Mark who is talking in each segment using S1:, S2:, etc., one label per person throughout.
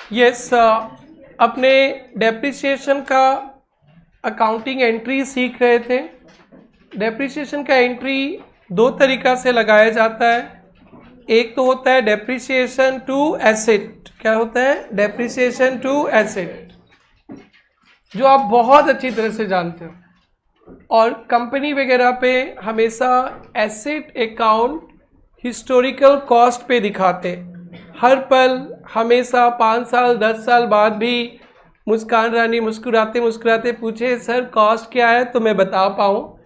S1: Yes, अपने depreciation का accounting entry सीख रहे थे। डेप्रिसिएशन का एंट्री दो तरीका से लगाया जाता है। एक तो होता है डेप्रिसिएशन टू एसेट। क्या होता है? डेप्रिसिएशन टू एसेट, जो आप बहुत अच्छी तरह से जानते हो। और कंपनी वगैरह पे हमेशा एसेट अकाउंट हिस्टोरिकल कॉस्ट पे दिखाते, हर पल हमेशा 5 साल 10 साल बाद भी मुस्कान रानी मुस्कुराते मुस्कुराते पूछे सर कॉस्ट क्या है तो मैं बता पाऊँ।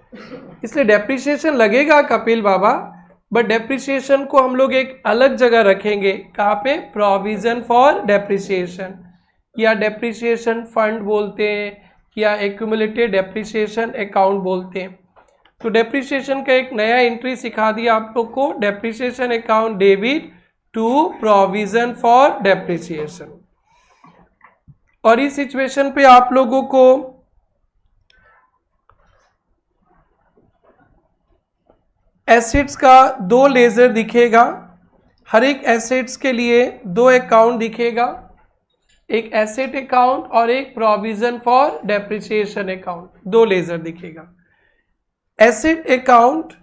S1: इसलिए डेप्रिसिएशन लगेगा कपिल बाबा, बट डेप्रिसिएशन को हम लोग एक अलग जगह रखेंगे। कहाँ पे? प्रोविजन फॉर डेप्रिसिएशन, या डेप्रिसिएशन फंड बोलते हैं, या एक्यूमुलेटेड डेप्रिसिएशन अकाउंट बोलते हैं। तो डेप्रिसिएशन का एक नया एंट्री सिखा दिया आप लोग को, depreciation account debit to provision for depreciation. और इस सिचुएशन पे आप लोगों को एसेट्स का दो लेजर दिखेगा। हर एक एसेट्स के लिए दो अकाउंट दिखेगा, एक एसेट अकाउंट और एक प्रोविजन फॉर डेप्रिसिएशन अकाउंट, दो लेजर दिखेगा। एसेट अकाउंट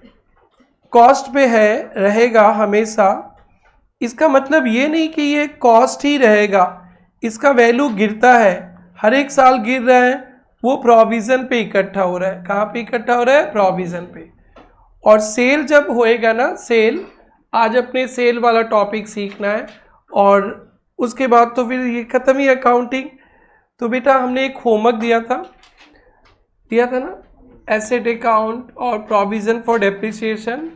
S1: कॉस्ट पे है रहेगा हमेशा। इसका मतलब ये नहीं कि ये कॉस्ट ही रहेगा, इसका वैल्यू गिरता है, हर एक साल गिर रहा है, वो प्रोविजन पे इकट्ठा हो रहा है। कहाँ पे इकट्ठा हो रहा है? प्रोविजन पे। और सेल जब होएगा ना, सेल, आज अपने सेल वाला टॉपिक सीखना है और उसके बाद तो फिर ये खत्म ही अकाउंटिंग। तो बेटा हमने एक होमवर्क दिया था ना, एसेट अकाउंट और प्रोविजन फॉर डेप्रिसिएशन।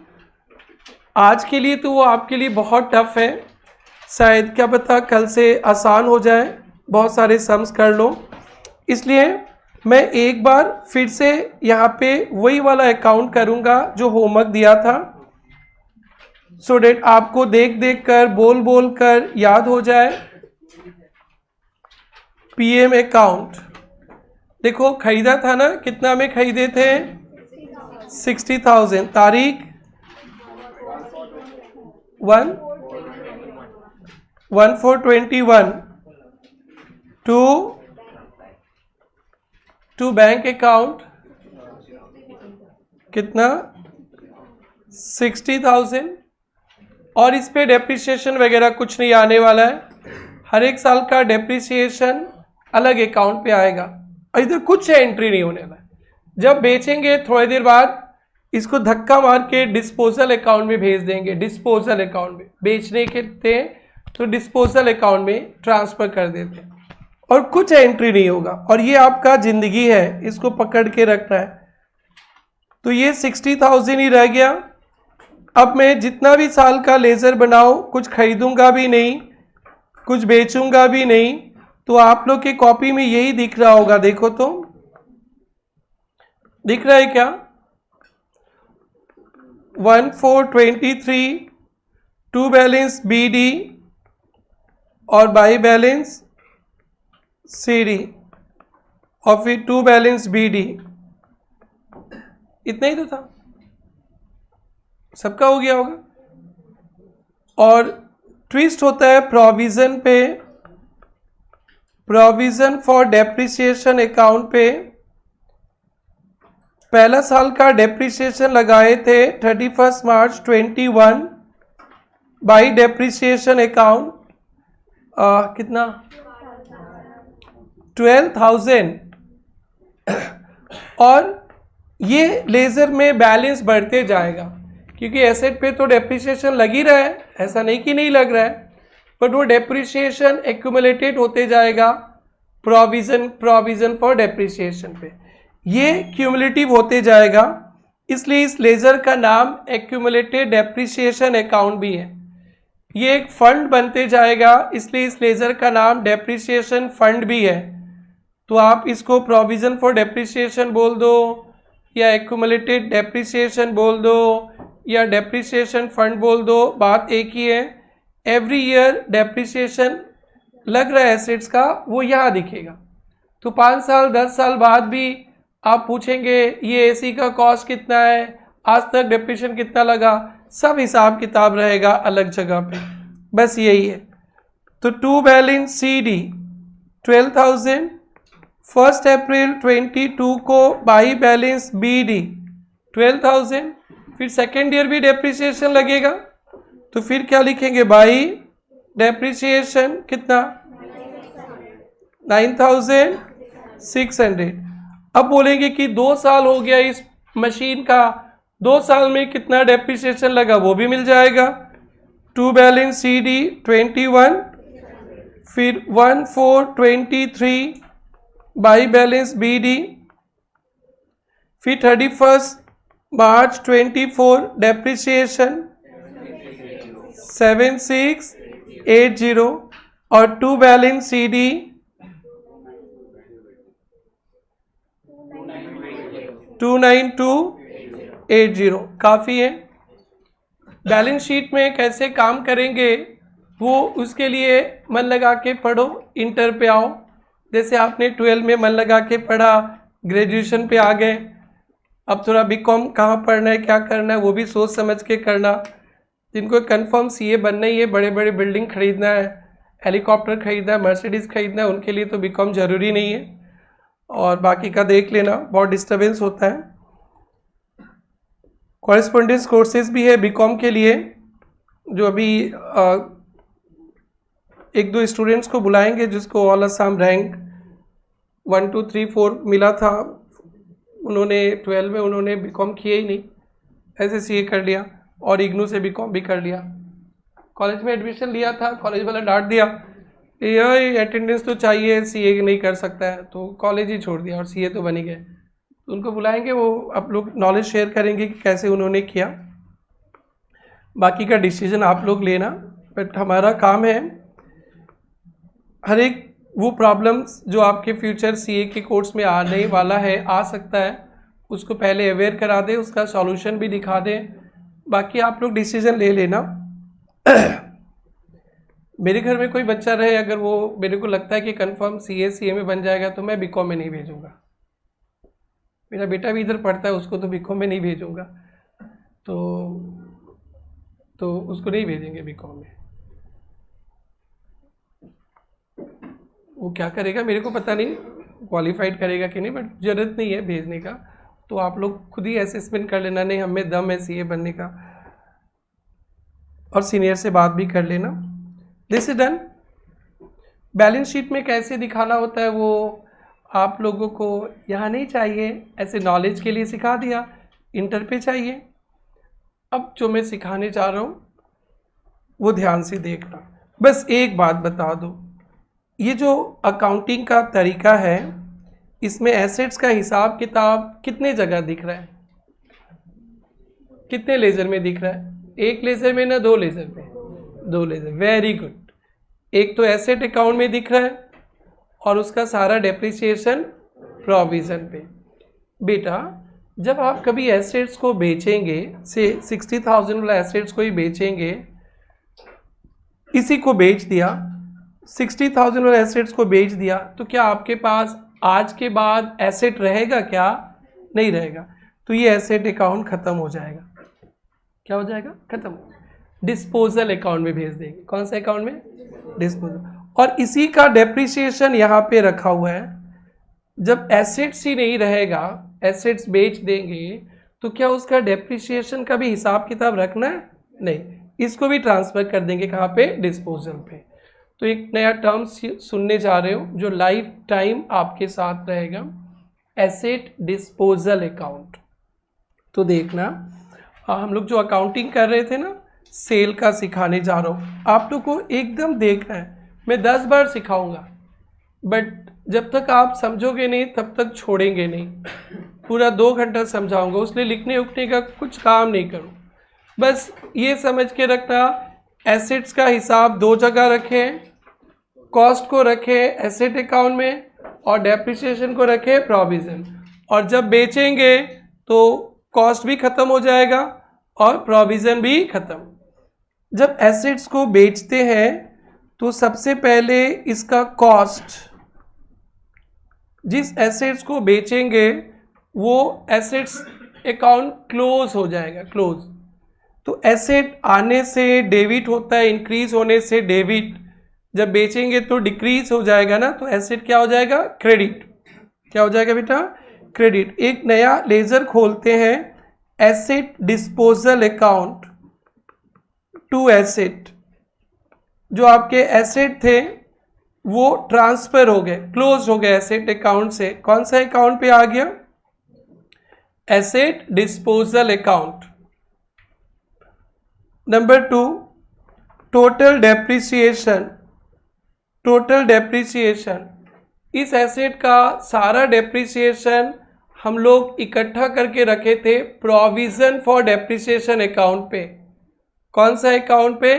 S1: आज के लिए तो वो आपके लिए बहुत टफ है, शायद क्या पता कल से आसान हो जाए, बहुत सारे सम्स कर लो। इसलिए मैं एक बार फिर से यहाँ पे वही वाला अकाउंट करूँगा जो होमवर्क दिया था, सो डेट आपको देख देख कर बोल बोल कर याद हो जाए। पीएम अकाउंट देखो खरीदा था ना, कितना में खरीदे थे? 60,000। तारीख 1/4/21 टू बैंक अकाउंट कितना? 60,000। और इस पे डेप्रिसिएशन वगैरह कुछ नहीं आने वाला है, हर एक साल का डेप्रिसिएशन अलग अकाउंट पे आएगा। इधर कुछ एंट्री नहीं होने वाला। जब बेचेंगे थोड़ी देर बाद इसको धक्का मार के डिस्पोजल अकाउंट में भेज देंगे। डिस्पोजल अकाउंट में बेचने के थे तो डिस्पोजल अकाउंट में ट्रांसफर कर देते हैं और कुछ एंट्री नहीं होगा। और ये आपका जिंदगी है, इसको पकड़ के रखना है। तो ये 60,000 ही रह गया। अब मैं जितना भी साल का लेजर बनाऊं, कुछ खरीदूंगा भी नहीं, कुछ बेचूंगा भी नहीं। तो आप लोग की कॉपी में यही दिख रहा होगा, देखो तो दिख रहा है क्या? 1/4/23 टू बैलेंस BD और बाई बैलेंस CD और फिर टू बैलेंस BD। इतना ही तो था, सबका हो गया होगा। और ट्विस्ट होता है प्रोविजन पे, प्रोविजन फॉर डेप्रिसिएशन अकाउंट पे। पहला साल का डेप्रिसिएशन लगाए थे 31 मार्च 21 बाई डेप्रिसिएशन अकाउंट कितना? 12,000। और ये लेजर में बैलेंस बढ़ते जाएगा क्योंकि एसेट पे तो डेप्रिसिएशन लग ही रहा है, ऐसा नहीं कि नहीं लग रहा है, बट वो डेप्रिसिएशन एक्यूमुलेटेड होते जाएगा प्रोविजन फॉर डेप्रिसिएशन पे। ये क्यूमुलेटिव होते जाएगा, इसलिए इस लेजर का नाम एक्यूमुलेटेड डेप्रिसिएशन अकाउंट भी है। ये एक फंड बनते जाएगा, इसलिए इस लेजर का नाम डेप्रिसिएशन फंड भी है। तो आप इसको प्रोविजन फॉर डेप्रिसिएशन बोल दो, या एक्यूमुलेटेड डेप्रिसिएशन बोल दो, या डेप्रिसिएशन फंड बोल दो, बात एक ही है। एवरी ईयर डेप्रिसिएशन लग रहा है एसेट्स का, वो यहाँ दिखेगा। तो 5 साल 10 साल बाद भी आप पूछेंगे ये एसी का कॉस्ट कितना है, आज तक डेप्रिसिएशन कितना लगा, सब हिसाब किताब रहेगा अलग जगह पे। बस यही है। तो टू बैलेंस सी डी 12,000, 1 अप्रैल 22 को बाई बैलेंस बी डी 12,000, फिर सेकेंड ईयर भी डेप्रिसिएशन लगेगा, तो फिर क्या लिखेंगे, बाई डेप्रिसिएशन कितना 9,600। अब बोलेंगे कि 2 साल हो गया इस मशीन का, 2 साल में कितना डेप्रिसिएशन लगा वो भी मिल जाएगा। टू बैलेंस सी डी 21, फिर 1/4/23 बाई बैलेंस बी डी, फिर 31 मार्च 24 डेप्रिसिएशन 7680 और टू बैलेंस सी डी 29280। काफ़ी है। बैलेंस शीट में कैसे काम करेंगे वो उसके लिए मन लगा के पढ़ो, इंटर पे आओ। जैसे आपने 12 में मन लगा के पढ़ा, ग्रेजुएशन पे आ गए, अब थोड़ा बीकॉम कहाँ पढ़ना है, क्या करना है वो भी सोच समझ के करना। जिनको कंफर्म सीए बनना ही है, बड़े बड़े बिल्डिंग खरीदना है, हेलीकॉप्टर खरीदना है, मर्सिडीज़ खरीदना है, उनके लिए तो बीकॉम ज़रूरी नहीं है। और बाकी का देख लेना, बहुत डिस्टर्बेंस होता है। कॉरेस्पॉन्डेंस कोर्सेज भी है बीकॉम के लिए, जो अभी 1-2 स्टूडेंट्स को बुलाएंगे जिसको ऑल असम रैंक 1 2 3 4 मिला था। उन्होंने 12 में उन्होंने बीकॉम किया ही नहीं, ऐसे सीए कर लिया और इग्नू से बीकॉम भी कर लिया। कॉलेज में एडमिशन लिया था, कॉलेज वाला डांट दिया, ये अटेंडेंस तो चाहिए, सीए नहीं कर सकता है, तो कॉलेज ही छोड़ दिया और सीए तो बन ही गए। तो उनको बुलाएंगे, वो आप लोग नॉलेज शेयर करेंगे कि कैसे उन्होंने किया। बाकी का डिसीजन आप लोग लेना, बट हमारा काम है हर एक वो प्रॉब्लम्स जो आपके फ्यूचर सीए के कोर्स में आने वाला है, आ सकता है, उसको पहले अवेयर करा दें, उसका सॉल्यूशन भी दिखा दें। बाकी आप लोग डिसीजन ले लेना। मेरे घर में कोई बच्चा रहे, अगर वो मेरे को लगता है कि कंफर्म सीए में बन जाएगा तो मैं बीकॉम में नहीं भेजूंगा। मेरा बेटा भी इधर पढ़ता है, उसको तो बीकॉम में नहीं भेजूंगा, तो उसको नहीं भेजेंगे बीकॉम में। वो क्या करेगा मेरे को पता नहीं, क्वालिफाइड करेगा कि नहीं, बट ज़रूरत नहीं है भेजने का। तो आप लोग खुद ही असेसमेंट कर लेना, नहीं हमें दम है सीए बनने का, और सीनियर से बात भी कर लेना। This is done. Balance sheet में कैसे दिखाना होता है वो आप लोगों को यहाँ नहीं चाहिए, ऐसे नॉलेज के लिए सिखा दिया, इंटर पे चाहिए। अब जो मैं सिखाने जा रहा हूँ वो ध्यान से देखना। बस एक बात बता दो, ये जो अकाउंटिंग का तरीका है, इसमें एसेट्स का हिसाब किताब कितने जगह दिख रहा है, कितने लेजर में दिख रहा है? एक लेजर में ना 2 लेजर में? 2 लेजर। Very good. एक तो एसेट अकाउंट में दिख रहा है और उसका सारा डेप्रिसिएशन प्रोविजन पे। बेटा जब आप कभी एसेट्स को बेचेंगे, से 60,000 वाला एसेट्स को ही बेचेंगे, इसी को बेच दिया, 60,000 वाले एसेट्स को बेच दिया, तो क्या आपके पास आज के बाद एसेट रहेगा? क्या नहीं रहेगा। तो ये एसेट अकाउंट खत्म हो जाएगा। क्या हो जाएगा? खत्म। डिस्पोजल अकाउंट में भेज देंगे। कौन से अकाउंट में? डिस्पोजल। और इसी का डेप्रिसिएशन यहाँ पे रखा हुआ है। जब एसेट्स ही नहीं रहेगा, एसेट्स बेच देंगे, तो क्या उसका डेप्रिसिएशन का भी हिसाब किताब रखना है? नहीं, इसको भी ट्रांसफर कर देंगे। कहाँ पे? डिस्पोजल पे। तो एक नया टर्म सुनने जा रहे हो जो लाइफ टाइम आपके साथ रहेगा, एसेट डिस्पोजल अकाउंट। तो देखना, हम लोग जो अकाउंटिंग कर रहे थे ना, सेल का सिखाने जा रहा हूँ, आप लोग को एकदम देखना है। मैं 10 बार सिखाऊंगा, बट जब तक आप समझोगे नहीं तब तक छोड़ेंगे नहीं। पूरा 2 घंटा समझाऊंगा, उसलिए लिखने उठने का कुछ काम नहीं करूँ। बस ये समझ के रखना, एसेट्स का हिसाब 2 जगह रखें, कॉस्ट को रखें एसेट अकाउंट में और डेप्रिसिएशन को रखें प्रोविजन। और जब बेचेंगे तो कॉस्ट भी खत्म हो जाएगा और प्रोविजन भी खत्म। जब एसेट्स को बेचते हैं तो सबसे पहले इसका कॉस्ट, जिस एसेट्स को बेचेंगे वो एसेट्स अकाउंट क्लोज हो जाएगा, क्लोज। तो एसेट आने से डेबिट होता है, इंक्रीज होने से डेबिट, जब बेचेंगे तो डिक्रीज हो जाएगा ना, तो एसेट क्या हो जाएगा, क्रेडिट। क्या हो जाएगा बेटा, क्रेडिट। एक नया लेजर खोलते हैं, asset disposal account to asset. जो आपके एसेट थे वो ट्रांसफर हो गए, क्लोज हो गए एसेट अकाउंट से, कौन सा अकाउंट पे आ गया, asset disposal account. Number 2, total depreciation. Total depreciation, इस एसेट का सारा डेप्रिसिएशन हम लोग इकट्ठा करके रखे थे प्रोविजन फॉर डेप्रिसिएशन अकाउंट पे। कौन सा अकाउंट पे,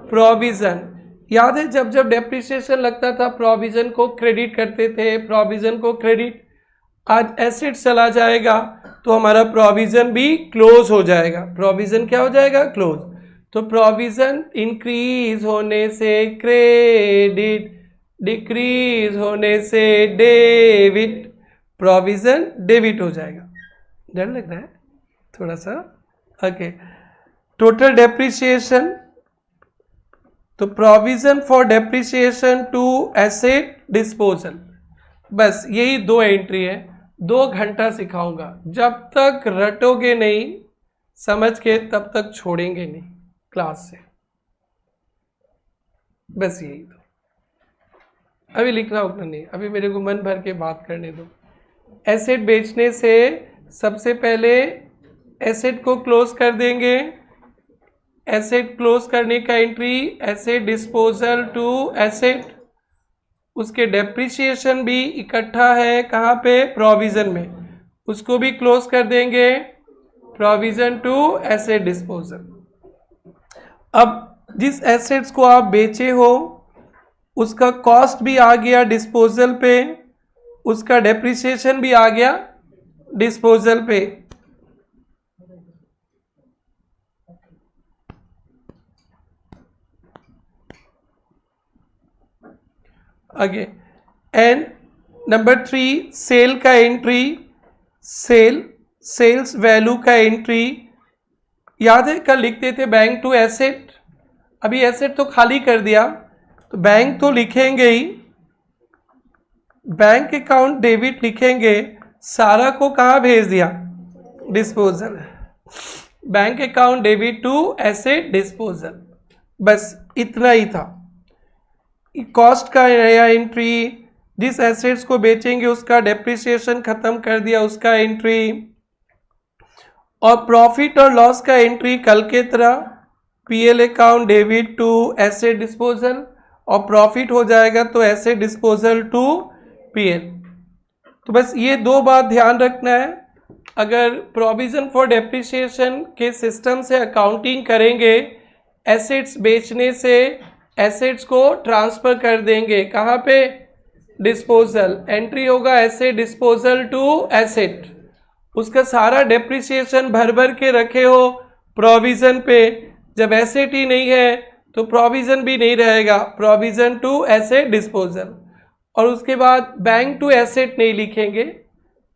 S1: प्रोविजन। याद है जब जब डेप्रिसिएशन लगता था प्रोविजन को क्रेडिट करते थे, प्रोविजन को क्रेडिट। आज एसेट चला जाएगा तो हमारा प्रोविजन भी क्लोज हो जाएगा। प्रोविजन क्या हो जाएगा, क्लोज। तो प्रोविजन इंक्रीज होने से क्रेडिट, डिक्रीज होने से डेबिट, प्रोविजन डेबिट हो जाएगा। डर लग रहा है थोड़ा सा, ओके। टोटल डेप्रिसिएशन, तो provision for depreciation to asset disposal. बस यही 2 एंट्री है। 2 घंटा सिखाऊंगा, जब तक रटोगे नहीं समझ के तब तक छोड़ेंगे नहीं क्लास से। बस यही दो। अभी लिखना उतना नहीं, अभी मेरे को मन भर के बात करने दो। एसेट बेचने से सबसे पहले एसेट को क्लोज कर देंगे। एसेट क्लोज करने का entry asset disposal to asset. उसके डेप्रिसिएशन भी इकट्ठा है कहाँ पे, प्रोविजन में, उसको भी क्लोज कर देंगे प्रोविजन टू एसेट डिस्पोजल। अब जिस एसेट्स को आप बेचे हो उसका कॉस्ट भी आ गया डिस्पोजल पे, उसका डेप्रिसिएशन भी आ गया डिस्पोजल पे। आगे एंड नंबर 3, सेल का एंट्री। सेल्स वैल्यू का एंट्री। याद है कल लिखते थे बैंक टू एसेट, अभी एसेट तो खाली कर दिया तो बैंक तो लिखेंगे ही, बैंक अकाउंट डेबिट लिखेंगे, सारा को कहाँ भेज दिया, disposal. Bank account debit to asset disposal, बस इतना ही था। कॉस्ट का नया एंट्री, जिस एसेट्स को बेचेंगे उसका डेप्रिसिएशन खत्म कर दिया, उसका एंट्री। और प्रॉफिट और लॉस का एंट्री कल के तरह, PL account debit to asset disposal, और प्रॉफिट हो जाएगा तो एसेट डिस्पोजल टू पीएल। तो बस ये 2 बात ध्यान रखना है। अगर प्रोविजन फॉर डेप्रिसिएशन के सिस्टम से अकाउंटिंग करेंगे, एसेट्स बेचने से एसेट्स को ट्रांसफर कर देंगे कहाँ पे, डिस्पोजल। एंट्री होगा एसेट डिस्पोजल टू एसेट, उसका सारा डेप्रिसिएशन भर भर के रखे हो प्रोविजन पे। जब एसेट ही नहीं है तो प्रोविजन भी नहीं रहेगा, प्रोविजन टू एसेट डिस्पोजल। और उसके बाद बैंक टू एसेट नहीं लिखेंगे,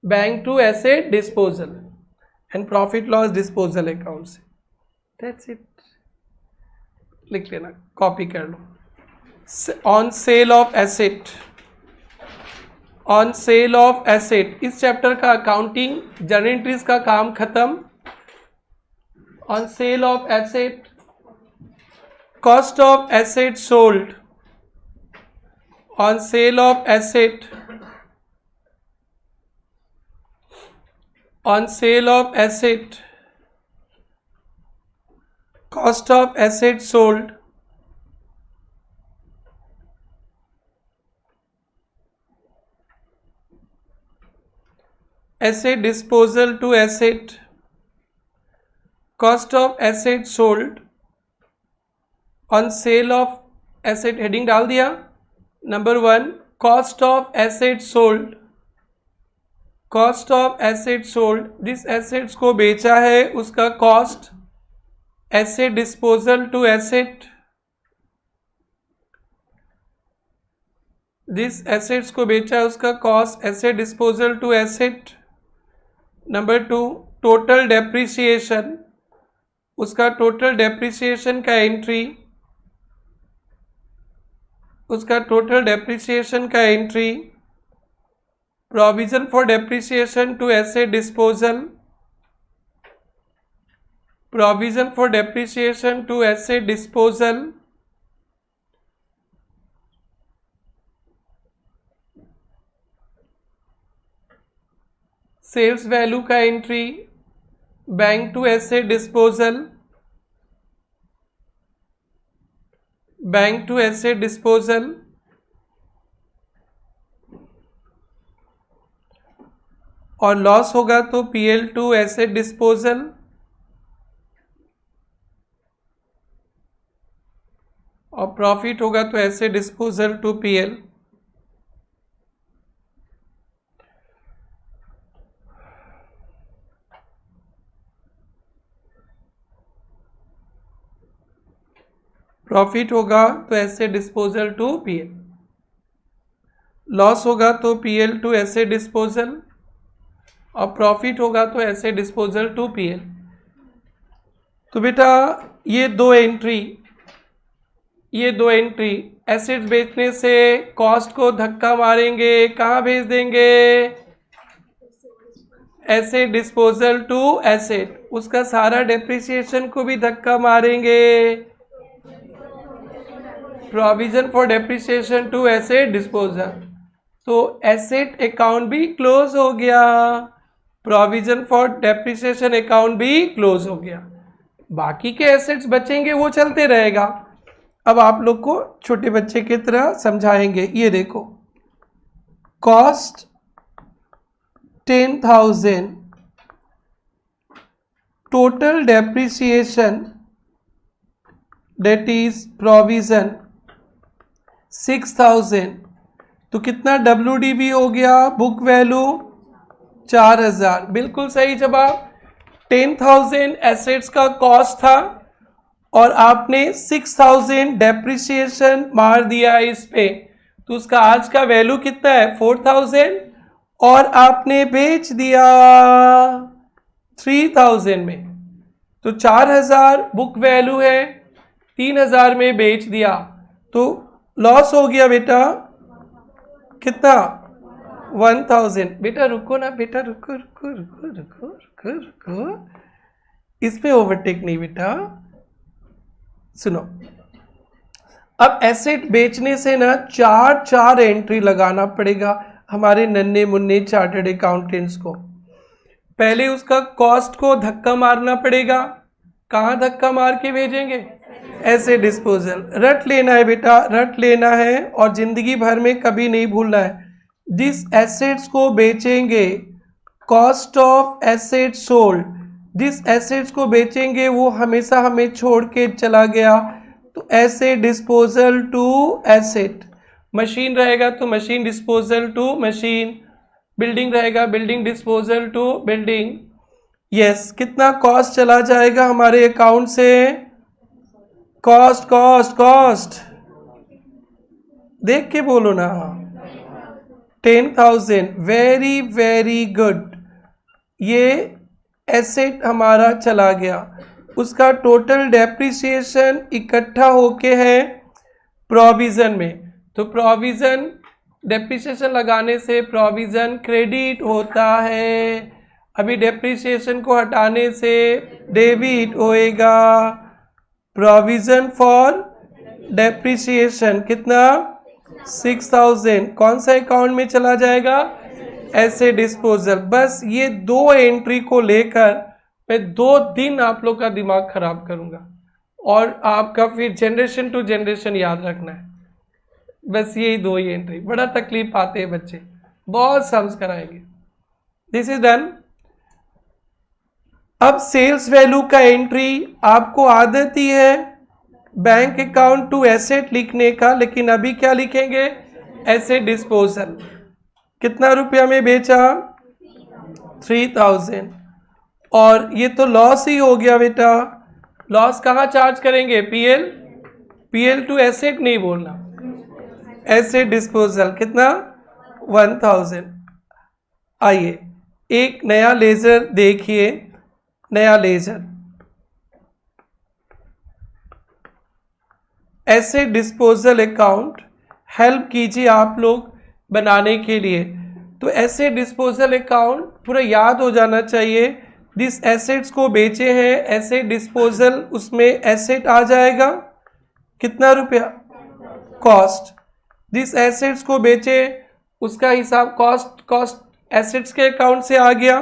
S1: bank to asset disposal and profit loss disposal account से। दैट्स इट, लिख लेना, कॉपी कर लो। On sale of asset, on sale of asset, इस चैप्टर का अकाउंटिंग जर्नल एंट्रीज का काम खत्म। On sale of asset, cost of asset sold. On sale of asset, on sale of asset, cost of asset sold, asset disposal to asset, cost of asset sold, on sale of asset heading डाल दिया। Number 1, cost of asset sold, cost of asset sold, जिस assets को बेचा है उसका cost, asset disposal to asset, जिस assets को बेचा उसका cost, asset disposal to asset. Number 2, total depreciation, उसका टोटल डेप्रिसिएशन का एंट्री। उसका टोटल डेप्रिसिएशन का entry, provision for depreciation to asset disposal, provision for depreciation to asset disposal, sales value का entry, bank to asset disposal, bank to asset disposal, और loss होगा तो PL to asset disposal, और profit होगा तो asset disposal to PL. Profit होगा तो asset disposal to PL, loss होगा तो पीएल टू एसेट डिस्पोजल, और प्रॉफिट होगा तो एसेट डिस्पोजल टू पीएल। तो बेटा ये दो एंट्री एसेट्स बेचने से कॉस्ट को धक्का मारेंगे, कहाँ भेज देंगे? एसेट डिस्पोजल टू एसेट, उसका सारा डेप्रिसिएशन को भी धक्का मारेंगे, provision for depreciation to asset disposal. तो एसेट अकाउंट भी क्लोज हो गया, प्रोविजन फॉर डेप्रिसिएशन अकाउंट भी क्लोज हो गया। बाकी के एसेट्स बचेंगे वो चलते रहेगा। अब आप लोग को छोटे बच्चे की तरह समझाएंगे। ये देखो, cost 10,000, total depreciation date is provision 6,000, तो कितना WDV हो गया? Book value 4,000। बिल्कुल सही जवाब। 10,000 एसेट्स का कॉस्ट था और आपने 6,000 डेप्रिसिएशन मार दिया इस पे, तो उसका आज का वैल्यू कितना है? 4,000, और आपने बेच दिया 3,000 में, तो 4,000 बुक वैल्यू है, 3,000 में बेच दिया, तो लॉस हो गया बेटा कितना? 1,000। बेटा रुको ना, बेटा रुको रुको रुको रुको रुको रुको, इसमें ओवरटेक नहीं बेटा, सुनो। अब एसेट बेचने से ना चार एंट्री लगाना पड़ेगा हमारे नन्हे मुन्ने चार्टर्ड अकाउंटेंट्स को। पहले उसका कॉस्ट को धक्का मारना पड़ेगा, कहाँ धक्का मार के भेजेंगे? Asset disposal. रट लेना है बेटा, रट लेना है, और जिंदगी भर में कभी नहीं भूलना है। जिस एसेट्स को बेचेंगे, कॉस्ट ऑफ एसेट सोल्ड, जिस एसेट्स को बेचेंगे वो हमेशा हमें छोड़ के चला गया, तो asset disposal to asset. Machine रहेगा तो machine disposal to machine, building रहेगा building disposal to building. Yes, कितना कॉस्ट चला जाएगा हमारे अकाउंट से? कॉस्ट कॉस्ट कॉस्ट देख के बोलो ना। 10,000। Very very good. ये एसेट हमारा चला गया, उसका टोटल डेप्रिसिएशन इकट्ठा होके है प्रोविजन में, तो प्रोविजन डेप्रिसिएशन लगाने से प्रोविजन क्रेडिट होता है, अभी डेप्रिसिएशन को हटाने से डेबिट होएगा। प्रोविजन फॉर डेप्रिसिएशन कितना? 6,000। कौन सा अकाउंट में चला जाएगा? Asset disposal. बस ये दो एंट्री को लेकर मैं 2 दिन आप लोग का दिमाग खराब करूंगा, और आपका फिर जनरेशन टू जनरेशन याद रखना है। बस यही 2 ही एंट्री, बड़ा तकलीफ पाते हैं बच्चे, बहुत सम्स कराएंगे। This is done. अब सेल्स वैल्यू का एंट्री, आपको आदत ही है बैंक अकाउंट टू एसेट लिखने का, लेकिन अभी क्या लिखेंगे? Asset disposal. कितना रुपया में बेचा? 3,000। और ये तो लॉस ही हो गया बेटा। लॉस कहाँ चार्ज करेंगे? पीएल टू एसेट नहीं बोलना, एसेट डिस्पोजल। कितना? 1,000। आइए एक नया लेजर देखिए, नया ledger. Asset disposal account help कीजिए आप लोग बनाने के लिए। तो एसेट डिस्पोजल अकाउंट पूरा याद हो जाना चाहिए। जिस एसेट्स को बेचे हैं एसेट डिस्पोजल, उसमें एसेट आ जाएगा कितना रुपया, कॉस्ट। जिस एसेट्स को बेचे उसका हिसाब कॉस्ट एसेट्स के अकाउंट से आ गया,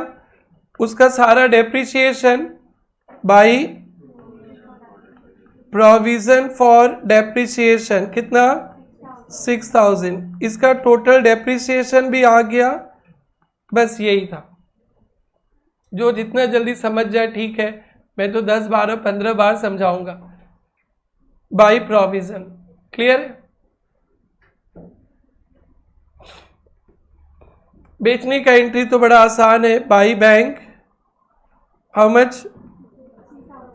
S1: उसका सारा depreciation by provision for depreciation कितना 6000, इसका टोटल डेप्रिसिएशन भी आ गया। बस यही था। जो जितना जल्दी समझ जाए ठीक है, मैं तो 10 12 15 बार समझाऊंगा। बाई प्रोविजन, क्लियर है। बेचने का एंट्री तो बड़ा आसान है, बाई बैंक हाउ मच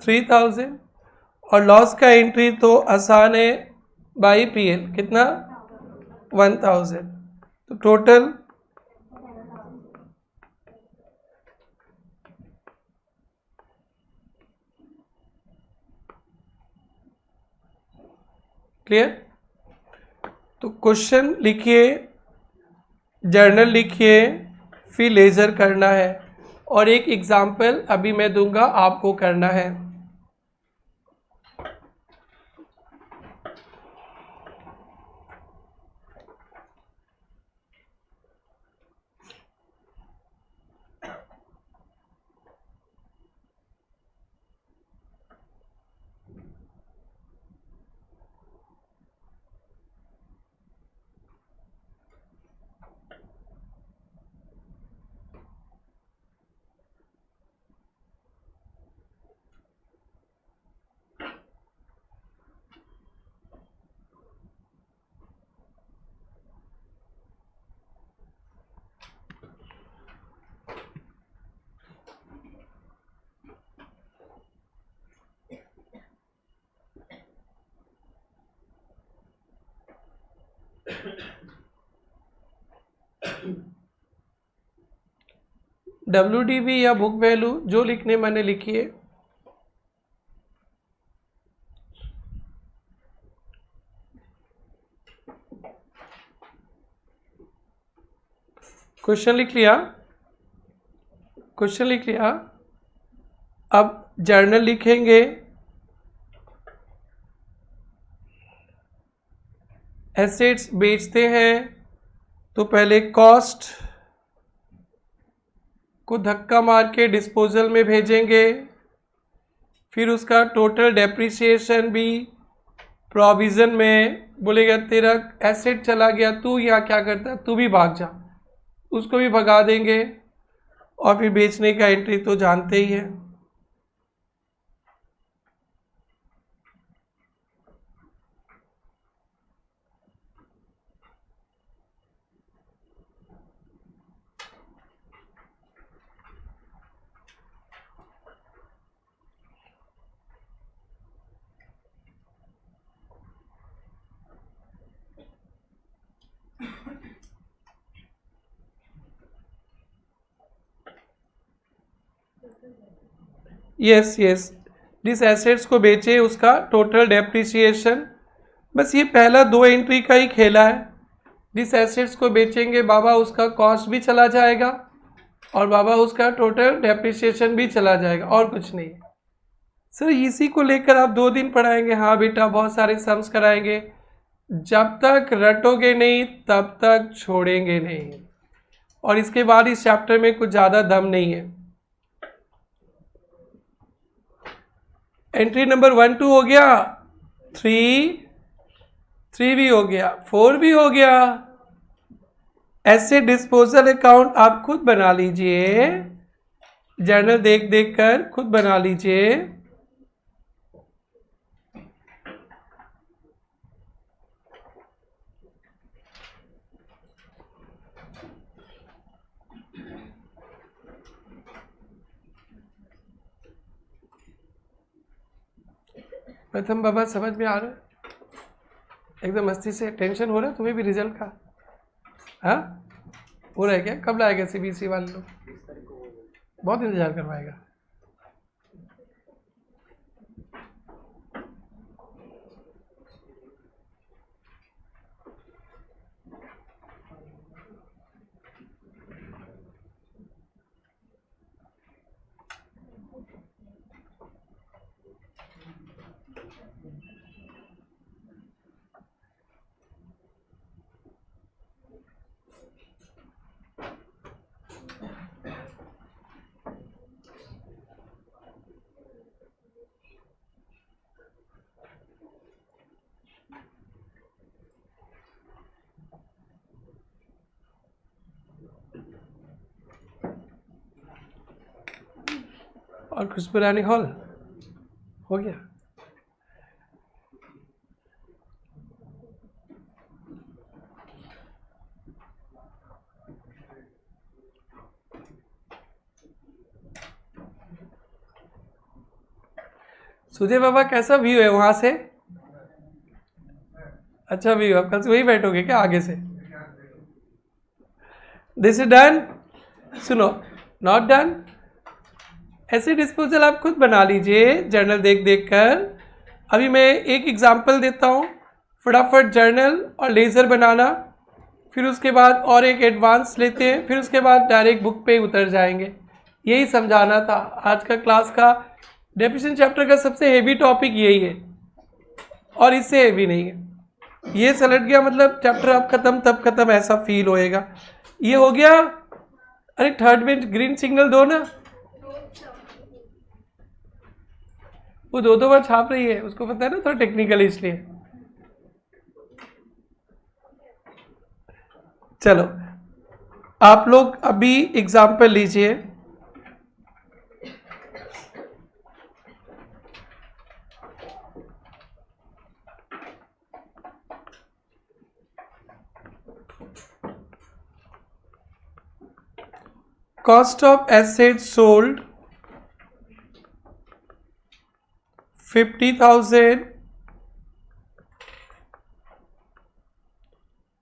S1: 3000, और लॉस का एंट्री तो आसान है, बाई पीएल कितना 1000। तो टोटल क्लियर। तो क्वेश्चन लिखिए, जर्नल लिखिए, फिर लेजर करना है, और एक एग्जाम्पल अभी मैं दूंगा आपको करना है। WDV या बुक वैल्यू जो लिखने मैंने लिखिए। क्वेश्चन लिख लिया, क्वेश्चन लिख लिया। अब जर्नल लिखेंगे। एसेट्स बेचते हैं तो पहले कॉस्ट को धक्का मार के डिस्पोजल में भेजेंगे, फिर उसका टोटल डेप्रिसिएशन भी प्रोविजन में। बोलेगा तेरा एसेट चला गया, तू यहाँ क्या करता है, तू भी भाग जा, उसको भी भगा देंगे। और फिर बेचने का एंट्री तो जानते ही है। यस यस, जिस एसेट्स को बेचे उसका टोटल डेप्रिसिएशन। बस ये पहला 2 एंट्री का ही खेला है। जिस एसेट्स को बेचेंगे बाबा उसका कॉस्ट भी चला जाएगा, और बाबा उसका टोटल डेप्रिसिएशन भी चला जाएगा, और कुछ नहीं। सर इसी को लेकर आप 2 दिन पढ़ाएंगे? हाँ बेटा, बहुत सारे सम्स कराएंगे। जब तक रटोगे नहीं तब तक छोड़ेंगे नहीं। और इसके बाद इस चैप्टर में कुछ ज़्यादा दम नहीं है। एंट्री नंबर 1 2 हो गया, 3 भी हो गया, 4 भी हो गया। एसेट डिस्पोजल अकाउंट आप खुद बना लीजिए, जर्नल देख देख कर खुद बना लीजिए। प्रथम बाबा समझ में आ रहा है? एकदम मस्ती से। टेंशन हो रहा है तुम्हें भी रिजल्ट का? हाँ हो रहा है क्या? कब लाएगा CBSE वाले लोग? बहुत इंतजार करवाएगा। और खुशबू रानी हॉल हो गया। सुजय बाबा कैसा व्यू है वहां से? अच्छा व्यू, आप कल से वही बैठोगे क्या आगे से? This is done. सुनो, नॉट डन। ऐसे डिस्पोजल आप खुद बना लीजिए जर्नल देख देख कर। अभी मैं एक एग्जांपल देता हूँ, फटाफट जर्नल और लेज़र बनाना, फिर उसके बाद और एक एडवांस लेते हैं, फिर उसके बाद डायरेक्ट बुक पे उतर जाएंगे। यही समझाना था आज का क्लास का। डेफिनेशन चैप्टर का सबसे हेवी टॉपिक यही है और इससे हेवी नहीं है। ये सलट गया मतलब चैप्टर अब खत्म तब खत्म ऐसा फील होएगा। ये हो गया। अरे थर्ड में ग्रीन सिग्नल दो ना, वो दो बार छाप रही है, उसको पता है ना, थोड़ा टेक्निकल इसलिए। चलो आप लोग अभी एग्जाम्पल लीजिए। Cost of assets sold 50,000,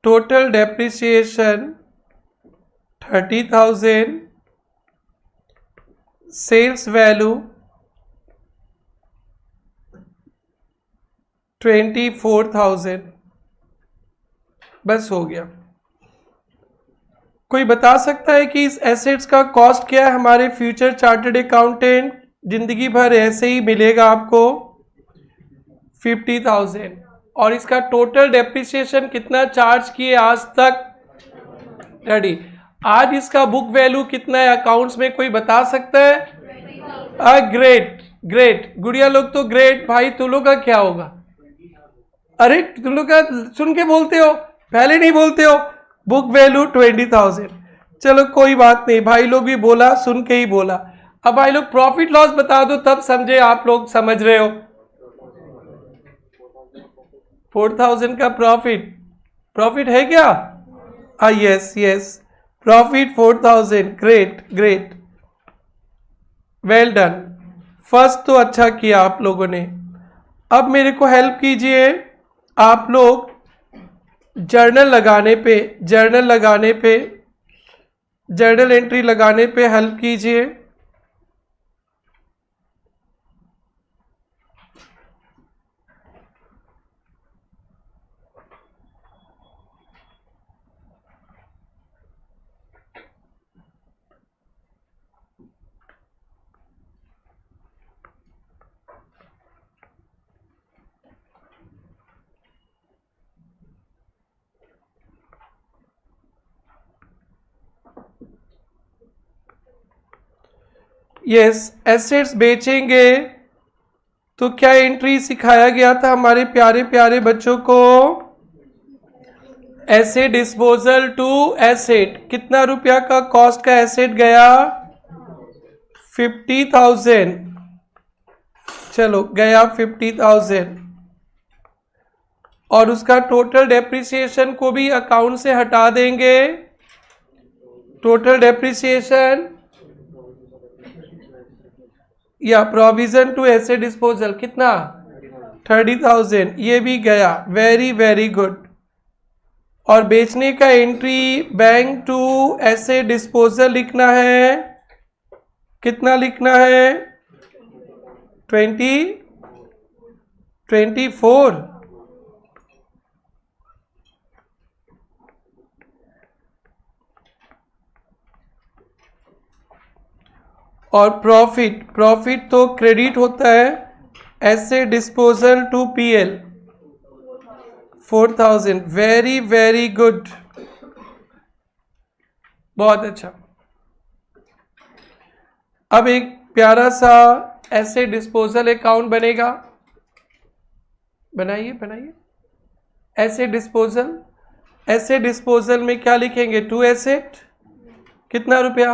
S1: total depreciation 30,000, sales value 24,000। बस हो गया। कोई बता सकता है कि इस एसेट्स का कॉस्ट क्या है? हमारे फ्यूचर चार्टर्ड अकाउंटेंट जिंदगी भर ऐसे ही मिलेगा आपको 50,000। और इसका टोटल डेप्रिसिएशन कितना चार्ज किए आज तक? रेडी। आज इसका बुक वैल्यू कितना है अकाउंट्स में, कोई बता सकता है? ग्रेट ग्रेट, गुड़िया लोग तो ग्रेट। भाई तुम लोग का क्या होगा? अरे तुम लोग का सुन के बोलते हो, पहले नहीं बोलते हो। Book value 20,000। चलो कोई बात नहीं, भाई लोग भी बोला, सुन के ही बोला। अब भाई लोग प्रॉफिट लॉस बता दो तब समझे, आप लोग समझ रहे हो। 4,000 का प्रॉफिट है क्या? Yes yes, profit 4,000। Great great, well done. First तो अच्छा किया आप लोगों ने। अब मेरे को हेल्प कीजिए, आप लोग जर्नल एंट्री लगाने पे हेल्प कीजिए। यस, एसेट्स बेचेंगे तो क्या एंट्री सिखाया गया था हमारे प्यारे प्यारे बच्चों को? Asset disposal to asset. कितना रुपया का कॉस्ट का एसेट गया? 50,000। चलो गया 50,000। और उसका टोटल डेप्रिसिएशन को भी अकाउंट से हटा देंगे। टोटल डेप्रिसिएशन या प्रोविजन टू एसेट डिस्पोजल कितना? 30,000। ये भी गया, वेरी वेरी गुड। और बेचने का entry bank to asset disposal लिखना है। कितना लिखना है? 24। और प्रॉफिट तो क्रेडिट होता है, asset disposal to PL 4,000। Very very good, बहुत अच्छा। अब एक प्यारा सा एसेट डिस्पोजल अकाउंट बनेगा। बनाइए एसेट डिस्पोजल में क्या लिखेंगे? टू एसेट कितना रुपया?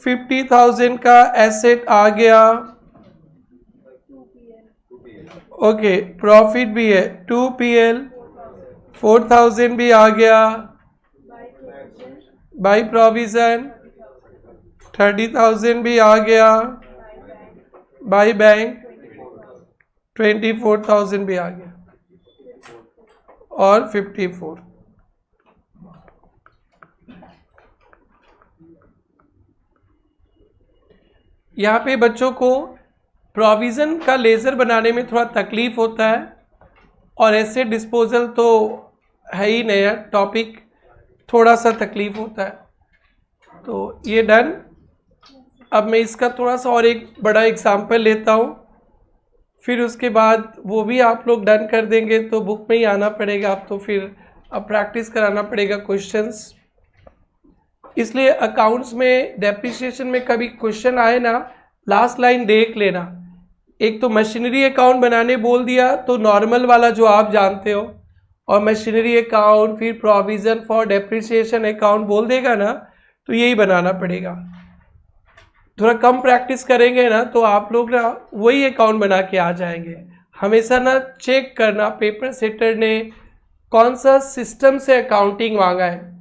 S1: 50,000 का एसेट आ गया, ओके, प्रॉफिट भी है 2PL, 4,000 भी आ गया, बाई प्रोविजन 30,000 भी आ गया, बाई बैंक 24,000 भी आ गया और 54। यहाँ पे बच्चों को प्रोविज़न का लेज़र बनाने में थोड़ा तकलीफ होता है और एसेट डिस्पोजल तो है ही नया टॉपिक, थोड़ा सा तकलीफ होता है। तो ये डन। अब मैं इसका थोड़ा सा और एक बड़ा एग्जाम्पल लेता हूँ, फिर उसके बाद वो भी आप लोग डन कर देंगे तो बुक में ही आना पड़ेगा, अब तो फिर अब प्रैक्टिस कराना पड़ेगा क्वेश्चंस। इसलिए अकाउंट्स में डेप्रिसिएशन में कभी क्वेश्चन आए ना, लास्ट लाइन देख लेना। एक तो मशीनरी अकाउंट बनाने बोल दिया तो नॉर्मल वाला जो आप जानते हो, और मशीनरी अकाउंट फिर प्रोविज़न फॉर डेप्रिसिएशन अकाउंट बोल देगा ना, तो यही बनाना पड़ेगा। थोड़ा कम प्रैक्टिस करेंगे ना तो आप लोग ना वही अकाउंट बना के आ जाएंगे। हमेशा ना चेक करना पेपर सेटर ने कौन सा सिस्टम से अकाउंटिंग मांगा है।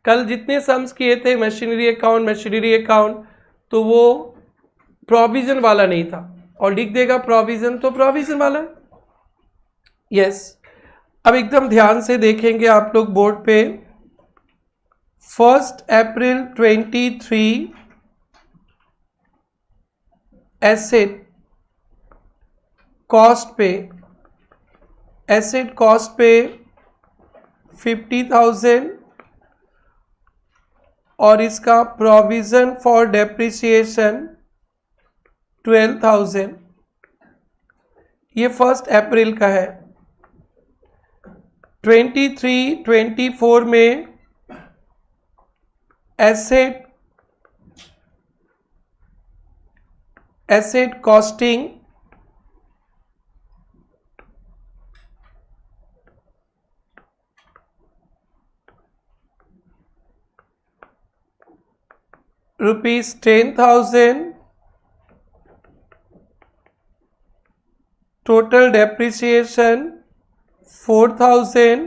S1: कल जितने सम्स किए थे मशीनरी अकाउंट, तो वो प्रोविज़न वाला नहीं था, और लिख देगा प्रोविज़न तो प्रोविज़न वाला। यस, अब एकदम ध्यान से देखेंगे आप लोग बोर्ड पे। 1 अप्रैल 23 एसेट कॉस्ट पे 50,000 और इसका प्रोविज़न फॉर डेप्रिसिएशन 12,000। ये 1 अप्रैल का है। 23-24 में asset costing ₹10,000, total depreciation 4,000,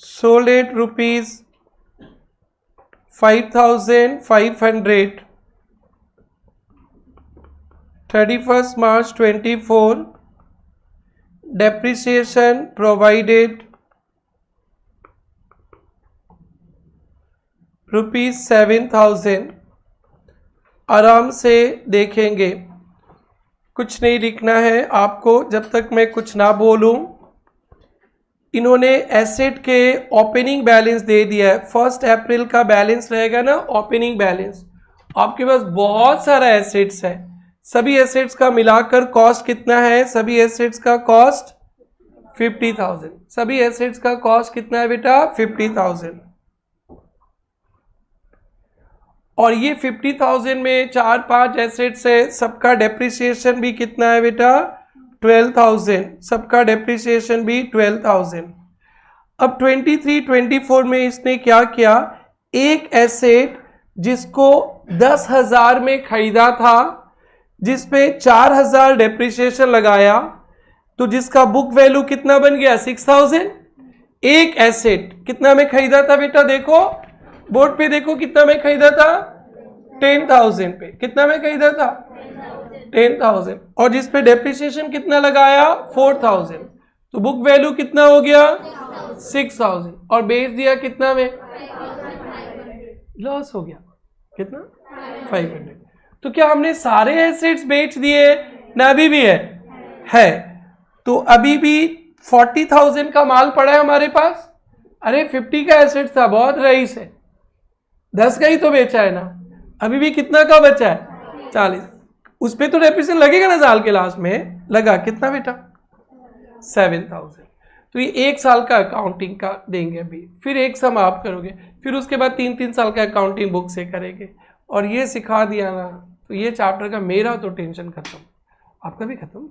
S1: sold at ₹5,500, 31st March 24, depreciation provided ₹7,000। आराम से देखेंगे, कुछ नहीं लिखना है आपको जब तक मैं कुछ ना बोलूं। इन्होंने एसेट के ओपनिंग बैलेंस दे दिया है। 1 अप्रैल का बैलेंस रहेगा ना, ओपनिंग बैलेंस। आपके पास बहुत सारा एसेट्स है, सभी एसेट्स का मिलाकर कॉस्ट कितना है? सभी एसेट्स का कॉस्ट 50,000। सभी एसेट्स का कॉस्ट कितना है बेटा? 50,000। और ये 50,000 में 4-5 एसेट्स है, सबका डेप्रिसिएशन भी कितना है बेटा? 12,000। सबका डेप्रिसिएशन भी 12,000। अब 23-24 में इसने क्या किया, एक एसेट जिसको 10,000 में खरीदा था, जिसपे 4,000 डेप्रिसिएशन लगाया, तो जिसका बुक वैल्यू कितना बन गया? 6,000। एक एसेट कितना में खरीदा था बेटा? देखो बोर्ड पे देखो, कितना में खरीदा था? 10,000 पे। कितना में खरीदा था? 10,000। और जिस पे डेप्रिसिएशन कितना लगाया? 4,000। तो बुक वैल्यू कितना हो गया? 6,000। और बेच दिया कितना में? लॉस हो गया। कितना? 500। तो क्या हमने सारे एसेट्स बेच दिए? ना, अभी भी है। तो अभी भी 40,000 का माल पड़ा है हमारे पास। अरे 50 का एसेट था, बहुत रईस है, 10 का ही तो बेचा है ना। अभी भी कितना का बचा है? 40। उस पर तो डेप्रिसिएशन लगेगा ना, साल के लास्ट में लगा कितना बेटा? 7,000। तो ये 1 साल का अकाउंटिंग का देंगे अभी, फिर एक सम आप करोगे, फिर उसके बाद 3-3 साल का अकाउंटिंग बुक से करेंगे। और ये सिखा दिया ना, तो ये चैप्टर का मेरा तो टेंशन खत्म, आपका भी खत्म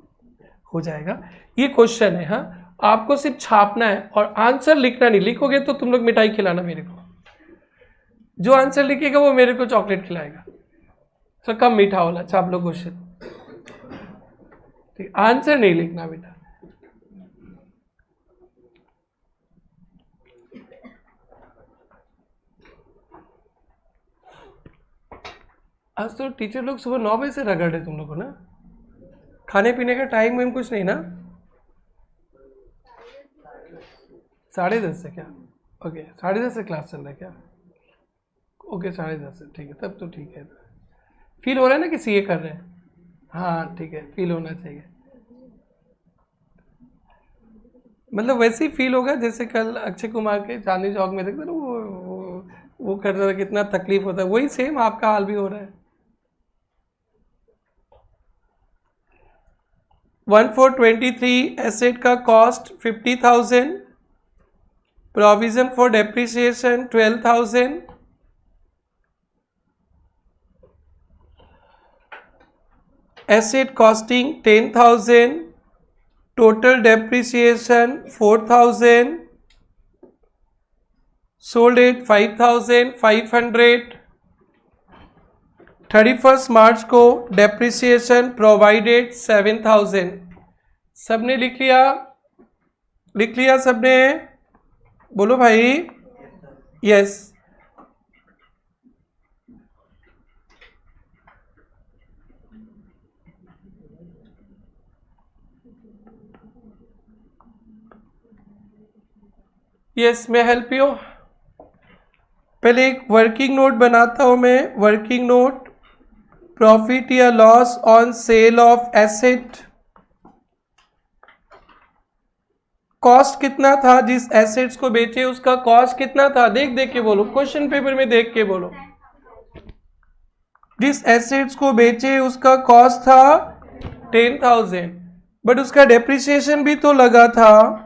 S1: हो जाएगा। ये क्वेश्चन है, हाँ, आपको सिर्फ छापना है और आंसर लिखना नहीं। लिखोगे तो तुम लोग मिठाई खिलाना मेरे को। जो आंसर लिखेगा वो मेरे को चॉकलेट खिलाएगा। तो कम मीठा वाला। अच्छा आप लोग क्वेश्चन, ठीक, आंसर नहीं लिखना बेटा। आज तो टीचर लोग सुबह 9 बजे से रगड़ रहे तुम लोग को ना। खाने पीने का टाइम में कुछ नहीं ना? 10:30 से क्या? ओके 10:30 से क्लास चल रहा है क्या? ओके 10:30 से, ठीक है, तब तो ठीक है। फील हो रहा है ना कि सीए कर रहे हैं? हाँ ठीक है, फील होना चाहिए। मतलब वैसे ही फील होगा जैसे कल अक्षय कुमार के चांदनी चौक में देखते ना, वो कर रहा था, कितना तकलीफ होता है, वही सेम आपका हाल भी हो रहा है। 1423 एसेट का cost 50,000, provision for depreciation 12,000, asset costing 10,000, total depreciation 4,000, sold at 5,500, 31st मार्च को डेप्रिसिएशन प्रोवाइडेड 7,000। सबने लिख लिया? लिख लिया सबने? बोलो भाई। यस। यस मैं हेल्प यू। पहले एक वर्किंग नोट बनाता हूं मैं। वर्किंग नोट, प्रॉफिट या loss on sale of asset. Cost कितना था जिस एसेट्स को बेचे, उसका कॉस्ट कितना था? देख देख के बोलो, क्वेश्चन पेपर में देख के बोलो। जिस एसेट्स को बेचे उसका कॉस्ट था 10,000, बट उसका डेप्रिसिएशन भी तो लगा था।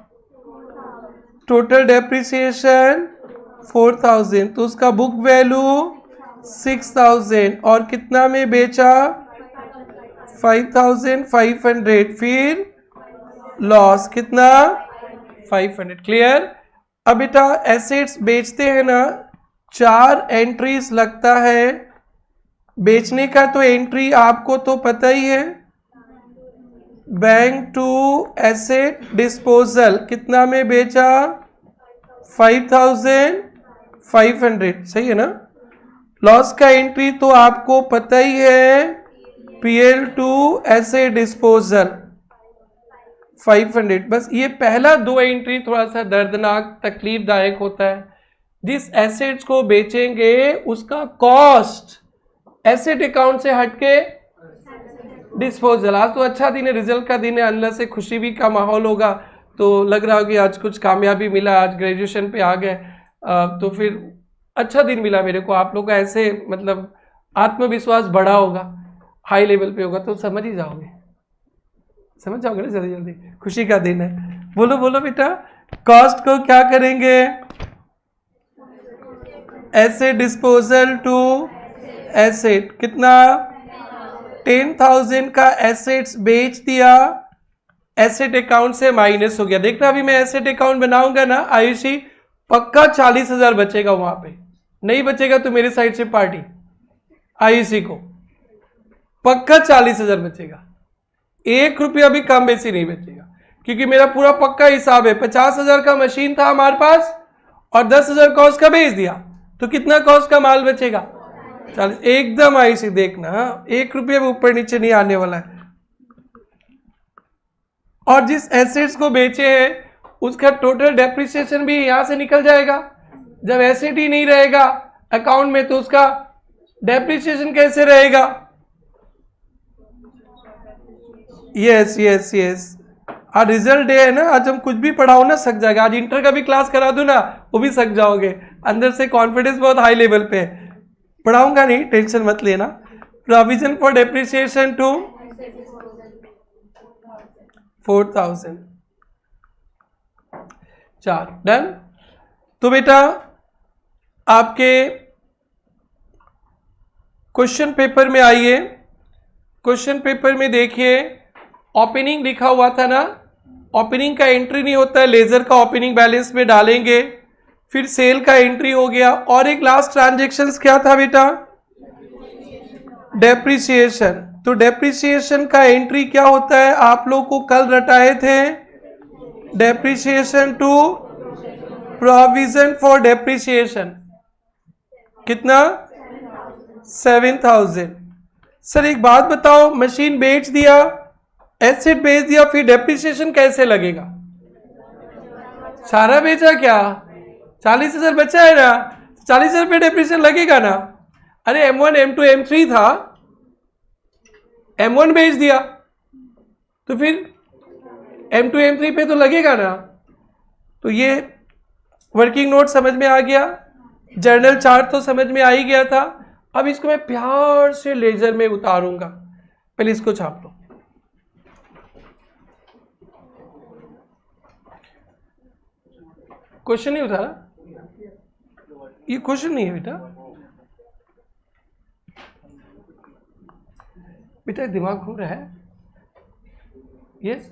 S1: टोटल डेप्रिसिएशन 4,000, तो उसका बुक वैल्यू 6,000 और कितना में बेचा? 5,500। फिर लॉस कितना? 500। क्लियर? अब बेटा एसेट्स बेचते हैं ना, 4 एंट्रीज लगता है बेचने का। तो एंट्री आपको तो पता ही है, बैंक टू एसेट डिस्पोजल कितना में बेचा? 5,500। सही है ना? लॉस का एंट्री तो आपको पता ही है, पीएल टू एसेट डिस्पोजल 500। बस ये पहला 2 एंट्री थोड़ा सा दर्दनाक तकलीफदायक होता है। जिस एसेट्स को बेचेंगे उसका कॉस्ट एसेट अकाउंट से हटके डिस्पोजल। आज तो अच्छा दिन है, रिजल्ट का दिन है, अंदर से खुशी भी का माहौल होगा, तो लग रहा हो कि आज कुछ कामयाबी मिला, आज ग्रेजुएशन पे आ गए, तो फिर अच्छा दिन मिला मेरे को। आप लोग का ऐसे मतलब आत्मविश्वास बढ़ा होगा, हाई लेवल पे होगा, तो समझ ही जाओगे, समझ जाओगे ना जल्दी जल्दी। खुशी का दिन है। बोलो बोलो बेटा, कॉस्ट को क्या करेंगे? Asset disposal to asset. कितना? 10,000 का एसेट्स बेच दिया, एसेट अकाउंट से माइनस हो गया। देखना अभी मैं एसेट अकाउंट बनाऊंगा ना आयुषी, पक्का 40,000 बचेगा वहां पे। नहीं बचेगा तो मेरे साइड से पार्टी आयुषी को, पक्का 40,000 बचेगा। 1 रुपया भी कम बेसी नहीं बचेगा, क्योंकि मेरा पूरा पक्का हिसाब है। 50,000 का मशीन था हमारे पास और 10,000 कॉस्ट का बेच दिया, तो कितना कॉस्ट का माल बचेगा? 40। एकदम आयुषी देखना, 1 रुपया भी ऊपर नीचे नहीं आने वाला है। और जिस एसेट्स को बेचे हैं उसका टोटल डेप्रिसिएशन भी यहां से निकल जाएगा। जब एसेट ही नहीं रहेगा अकाउंट में तो उसका डेप्रिसिएशन कैसे रहेगा? Yes yes yes. आज रिजल्ट डे है ना, आज हम कुछ भी पढ़ाओ ना सक जाएगा। आज इंटर का भी क्लास करा दूं ना, वो भी सक जाओगे। अंदर से कॉन्फिडेंस बहुत हाई लेवल पे है। पढ़ाऊंगा नहीं, टेंशन मत लेना। Provision for depreciation to 4,000। 4 done. तो बेटा आपके क्वेश्चन पेपर में आइए, क्वेश्चन पेपर में देखिए ओपनिंग लिखा हुआ था ना, ओपनिंग का एंट्री नहीं होता है, लेजर का ओपनिंग बैलेंस में डालेंगे, फिर सेल का एंट्री हो गया, और एक लास्ट ट्रांजेक्शन क्या था बेटा? डेप्रिसिएशन। तो डेप्रिसिएशन का एंट्री क्या होता है? आप लोग को कल रटाए थे, depreciation to provision for depreciation. कितना? 7,000। सर एक बात बताओ, मशीन बेच दिया, एसेट बेच दिया, फिर डेप्रिसिएशन कैसे लगेगा? सारा बेचा क्या? 40,000 बचा है ना, 40,000 पे डेप्रिसिएशन लगेगा ना। अरे M1 M2 M3 था, M1 बेच दिया तो फिर M2 M3 पे तो लगेगा ना। तो ये वर्किंग नोट समझ में आ गया, जर्नल चार्ट तो समझ में आ ही गया था। अब इसको मैं प्यार से लेजर में उतारूंगा, पहले इसको छाप लो। क्वेश्चन नहीं उतारा, ये क्वेश्चन नहीं है बेटा, बेटा दिमाग घूम रहा है। यस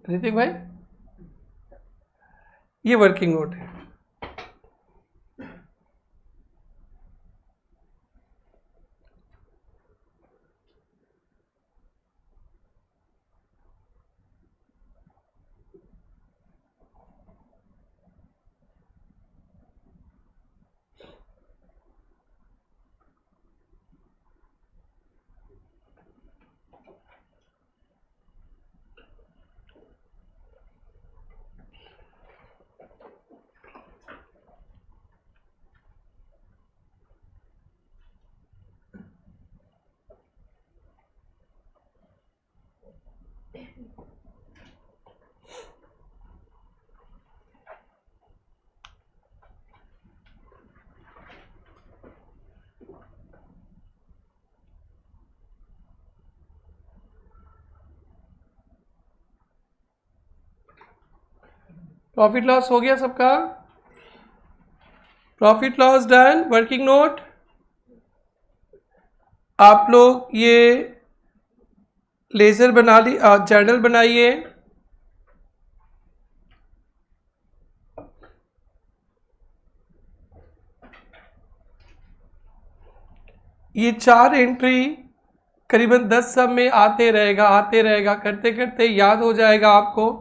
S1: ऋतिक भाई, ये वर्किंग नोट है। प्रॉफिट लॉस हो गया सबका? Profit loss done. Working note आप लोग ये लेजर बना ली, जर्नल बनाइए। ये 4 एंट्री करीबन 10 सब में आते रहेगा, करते करते याद हो जाएगा आपको।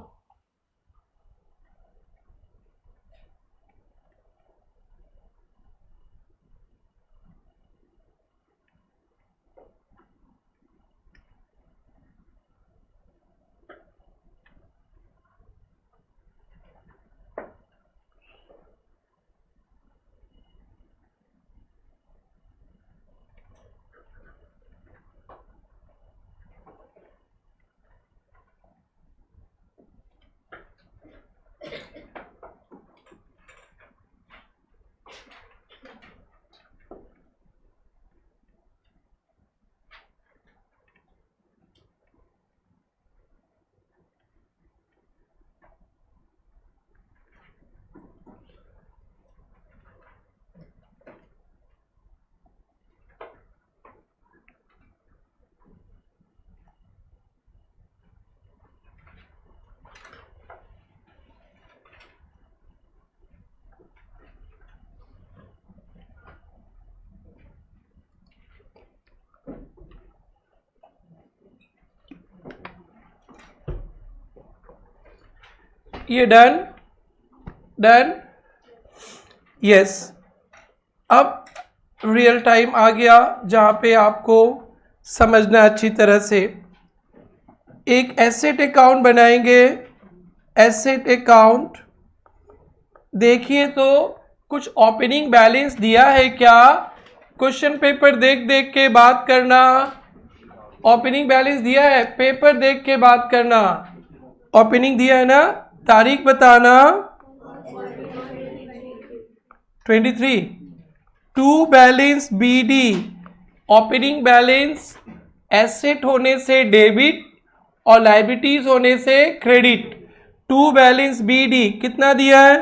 S1: ये डन डन। यस, अब रियल टाइम आ गया जहाँ पे आपको समझना अच्छी तरह से। एक एसेट अकाउंट बनाएंगे। एसेट अकाउंट देखिए तो कुछ ओपनिंग बैलेंस दिया है क्या? क्वेश्चन पेपर देख देख के बात करना। ओपनिंग बैलेंस दिया है, पेपर देख के बात करना। ओपनिंग दिया है ना, तारीख बताना 23। To balance BD, opening balance asset होने से डेबिट और लायबिलिटीज होने से क्रेडिट। टू बैलेंस BD कितना दिया है?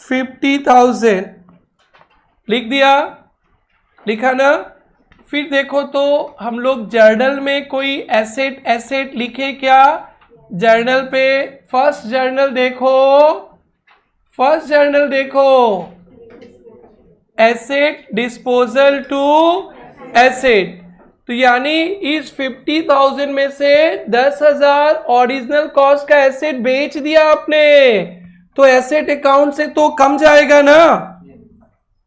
S1: 50,000 लिख दिया, लिखा ना। फिर देखो तो हम लोग जर्नल में कोई एसेट लिखे क्या? जर्नल पे फर्स्ट जर्नल देखो, फर्स्ट जर्नल देखो, एसेट डिस्पोजल टू एसेट, तो यानी इस 50,000 में से 10,000 ओरिजिनल कॉस्ट का एसेट बेच दिया आपने, तो एसेट अकाउंट से तो कम जाएगा ना।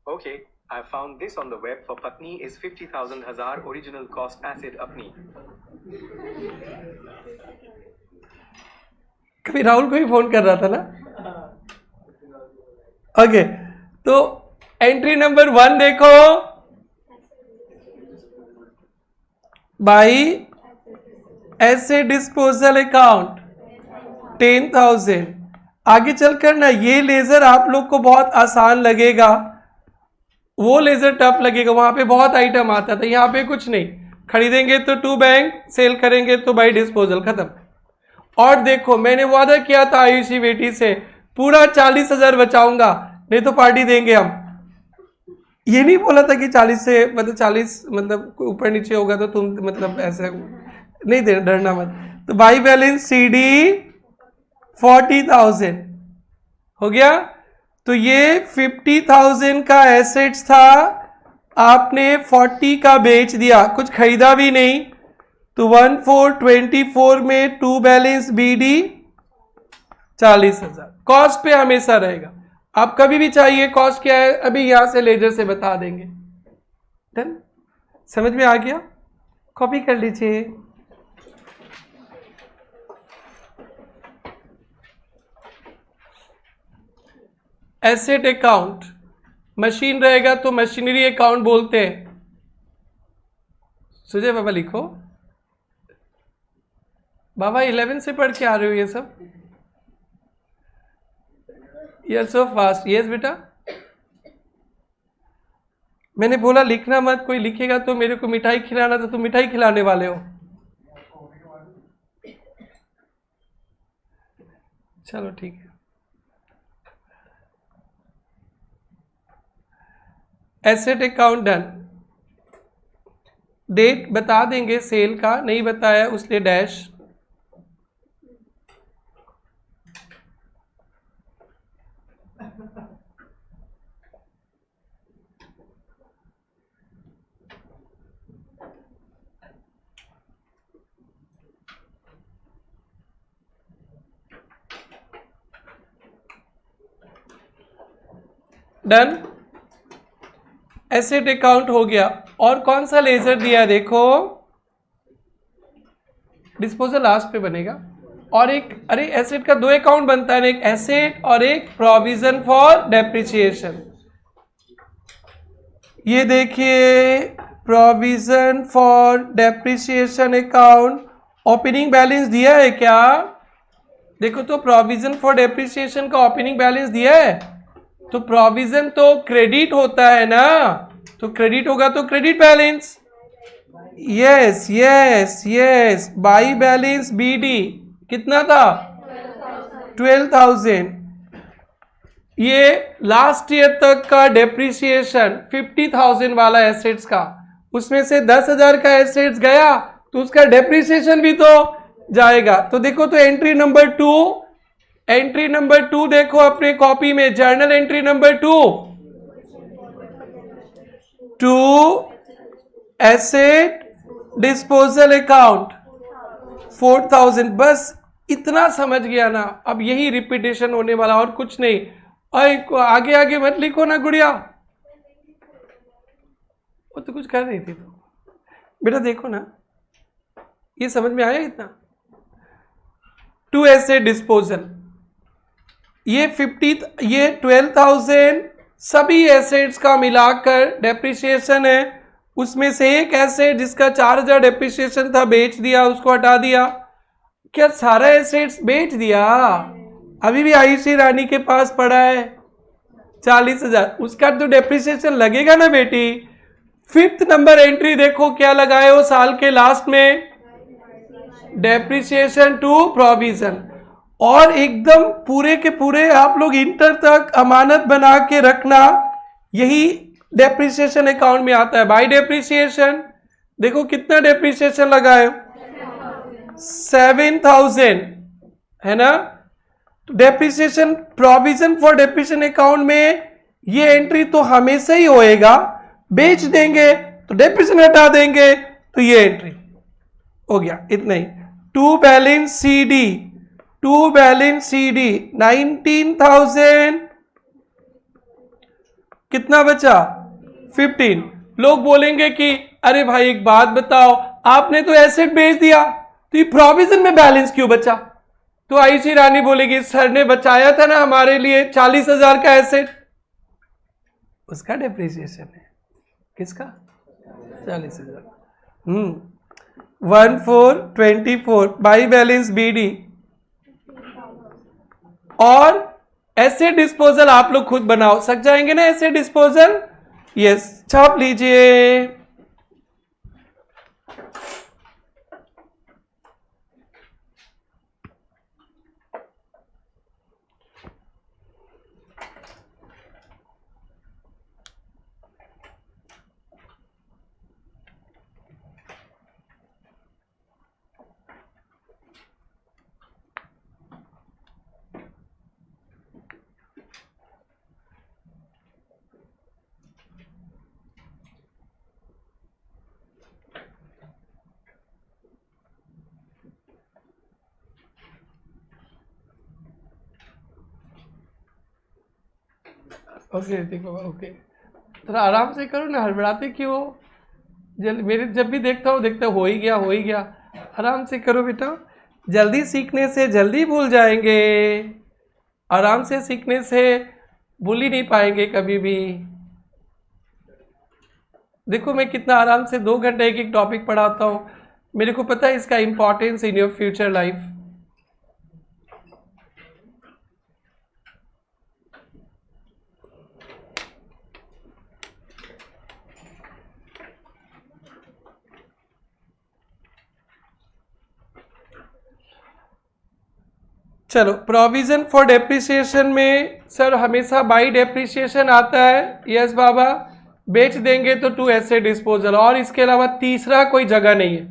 S2: Okay, I found this on the web for Patni is 50,000 Hazar original cost asset अपनी।
S1: कभी राहुल को ही फोन कर रहा था ना। ओके, तो एंट्री नंबर 1 देखो, बाई एसेट डिस्पोजल अकाउंट 10,000। आगे चलकर ना ये लेजर आप लोग को बहुत आसान लगेगा, वो लेजर टफ लगेगा, वहां पे बहुत आइटम आता था, यहाँ पे कुछ नहीं, खरीदेंगे तो टू बैंक, सेल करेंगे तो बाई डिस्पोजल, खत्म। और देखो मैंने वादा किया था आयुषी बेटी से, पूरा 40,000 बचाऊंगा, नहीं तो पार्टी देंगे हम। ये नहीं बोला था कि 40 से मतलब 40 मतलब ऊपर नीचे होगा तो तुम मतलब ऐसे नहीं दे, डरना मत। तो बाई बैलेंस सीडी 40,000 हो गया, तो ये 50,000 का एसेट्स था, आपने 40 का बेच दिया, कुछ खरीदा भी नहीं, तो 1424 में टू बैलेंस बीडी 40,000 कॉस्ट पे हमेशा रहेगा। आप कभी भी चाहिए कॉस्ट क्या है, अभी यहां से लेजर से बता देंगे। डन, समझ में आ गया, कॉपी कर लीजिए। एसेट अकाउंट, मशीन रहेगा तो मशीनरी अकाउंट बोलते हैं। सुजय बाबा लिखो, बाबा 11 से पढ़ के आ रहे हो ये सब, यू सो फास्ट। यस बेटा, मैंने बोला लिखना मत, कोई लिखेगा तो मेरे को मिठाई खिलाना, तो तुम मिठाई खिलाने वाले हो। चलो ठीक है। एसेट अकाउंट डन, डेट बता देंगे सेल का, नहीं बताया उसलिए डैश। डन, एसेट अकाउंट हो गया। और कौन सा लेजर दिया देखो, डिस्पोजल लास्ट पे बनेगा। और एक, अरे एसेट का 2 अकाउंट बनता है, एक एसेट और एक प्रोविजन फॉर डेप्रिसिएशन। ये देखिए provision for depreciation account, opening balance दिया है क्या? देखो तो प्रोविजन फॉर डेप्रिसिएशन का ओपनिंग बैलेंस दिया है, तो प्रोविजन तो क्रेडिट होता है ना, तो क्रेडिट होगा तो credit balance. Yes yes yes, by balance BD कितना था? 12,000। ये लास्ट ईयर तक का डेप्रिसिएशन 50,000 वाला एसेट्स का, उसमें से 10,000 का एसेट्स गया तो उसका डेप्रिसिएशन भी तो जाएगा। तो देखो तो एंट्री नंबर 2, एंट्री नंबर 2 देखो अपने कॉपी में, journal entry number 2 asset disposal account 4,000। बस इतना समझ गया ना, अब यही रिपीटेशन होने वाला और कुछ नहीं। और आगे आगे मत लिखो ना गुड़िया, वो तो कुछ कर रही थी। तो बेटा देखो ना, ये समझ में आया इतना? 2 एसेट डिस्पोजल, ये 12,000 सभी एसेट्स का मिलाकर डेप्रिसिएशन है, उसमें से एक एसेट जिसका 4,000 डेप्रिसिएशन था बेच दिया, उसको हटा दिया। क्या सारा एसेट्स बेच दिया? अभी भी आयुषी रानी के पास पड़ा है 40,000, उसका तो डेप्रिसिएशन लगेगा ना बेटी। 5th नंबर एंट्री देखो क्या लगाए हो साल के लास्ट में, डेप्रिसिएशन टू प्रोविजन। और एकदम पूरे के पूरे आप लोग इंटर तक अमानत बना के रखना, यही डेप्रिसिएशन अकाउंट में आता है। बाय डेप्रिसिएशन देखो कितना डेप्रिसिएशन लगा है, 7,000 है ना। तो depreciation, provision for depreciation account में ये एंट्री तो हमेशा ही होएगा, बेच देंगे तो डेप्रिसिएशन हटा देंगे तो ये एंट्री हो गया, इतना ही। To balance C D, to balance C D 19,000, कितना बचा 15। लोग बोलेंगे कि अरे भाई एक बात बताओ, आपने तो एसेट बेच दिया तो ये प्रोविजन में बैलेंस क्यों बचा? तो आईसी रानी बोलेगी सर ने बचाया था ना हमारे लिए 40,000 का एसेट, उसका डेप्रिसिएशन है। किसका? 40,000। 1424 बाई बैलेंस बीडी। और एसेट डिस्पोजल आप लोग खुद बनाओ, सक जाएंगे ना एसेट डिस्पोजल? यस, छाप लीजिए। ओके ऋतिक बाबा, ओके थोड़ा आराम से करो ना, हड़बड़ाते क्यों? मेरे जब भी देखता हूँ हो ही गया, हो ही गया। आराम से करो बेटा, जल्दी सीखने से जल्दी भूल जाएंगे, आराम से सीखने से भूल ही नहीं पाएंगे कभी भी। देखो मैं कितना आराम से 2 घंटे एक एक टॉपिक पढ़ाता हूँ, मेरे को पता है इसका importance in your future life. चलो, प्रोविजन फॉर डेप्रिसिएशन में सर हमेशा बाई डेप्रिसिएशन आता है। यस बाबा, बेच देंगे तो टू एसेट डिस्पोजल, और इसके अलावा तीसरा कोई जगह नहीं है,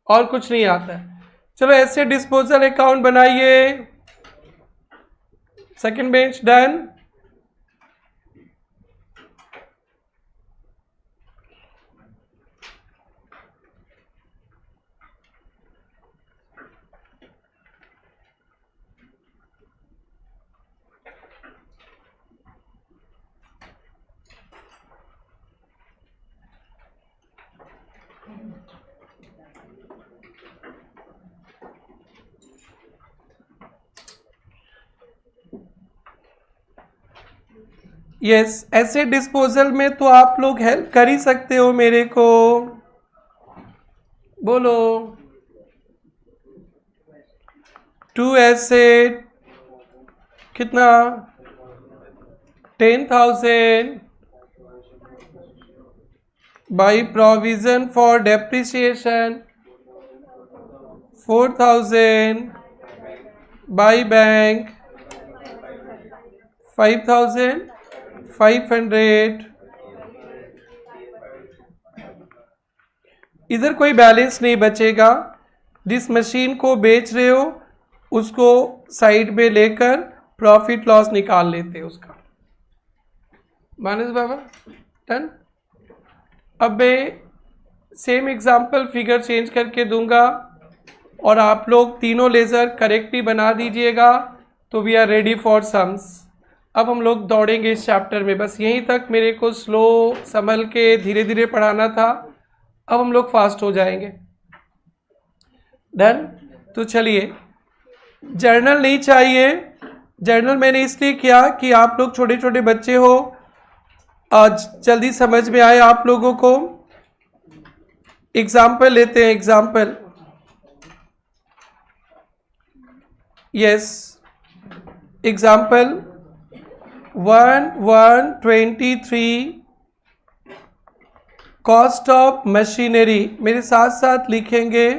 S1: और कुछ नहीं आता है। चलो एसेट डिस्पोजल अकाउंट बनाइए। Second bench done. Yes, asset disposal में तो आप लोग हेल्प कर ही सकते हो मेरे को, बोलो। टू एसेट कितना? 10,000 by provision for depreciation 4,000 by bank 5,500। इधर कोई बैलेंस नहीं बचेगा। जिस मशीन को बेच रहे हो उसको साइड में लेकर प्रॉफिट लॉस निकाल लेते उसका। मानस बाबा डन। अब मैं सेम एग्जांपल फिगर चेंज करके दूंगा और आप लोग तीनों लेज़र करेक्टली बना दीजिएगा, तो we are ready for sums. अब हम लोग दौड़ेंगे इस चैप्टर में, बस यहीं तक मेरे को स्लो संभल के धीरे धीरे पढ़ाना था। अब हम लोग फास्ट हो जाएंगे। डन। तो चलिए, जर्नल नहीं चाहिए। जर्नल मैंने इसलिए किया कि आप लोग छोटे छोटे बच्चे हो, आज जल्दी समझ में आए आप लोगों को। एग्जाम्पल लेते हैं, example. Yes, example 1,123 cost of machinery. मेरे साथ साथ लिखेंगे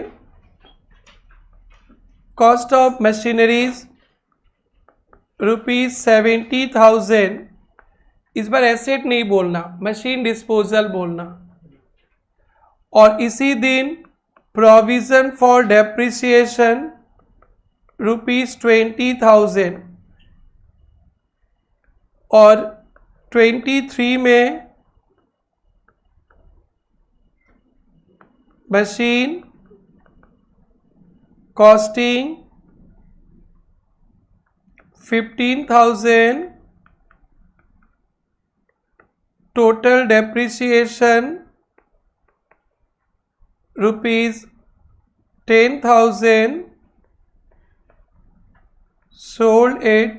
S1: कॉस्ट ऑफ मशीनरीज ₹70,000। इस बार एसेट नहीं बोलना, मशीन डिस्पोजल बोलना। और इसी दिन प्रोविजन फॉर डेप्रिसिएशन ₹20,000 और 23 में machine costing 15,000, total depreciation ₹10,000, sold at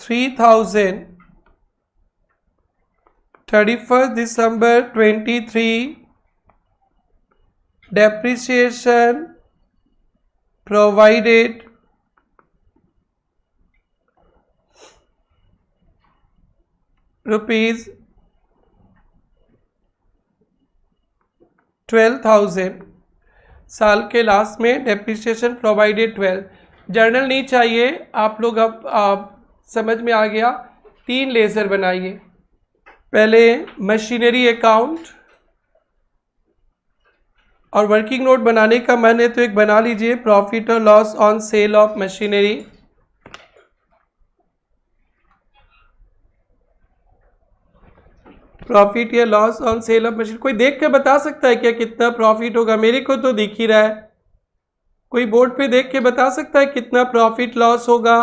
S1: ₹3,000, 31st December 23, depreciation provided ₹12,000। साल के लास्ट में डेप्रिसिएशन प्रोवाइडेड 12। जर्नल नहीं चाहिए आप लोग, अब समझ में आ गया। 3 लेज़र बनाइए। पहले मशीनरी अकाउंट, और वर्किंग नोट बनाने का मन है तो एक बना लीजिए, प्रॉफिट और loss on sale of machinery. Profit या loss on sale of machine. कोई देख के बता सकता है क्या कितना प्रॉफिट होगा? मेरे को तो दिख ही रहा है। कोई बोर्ड पे देख के बता सकता है कितना प्रॉफिट लॉस होगा?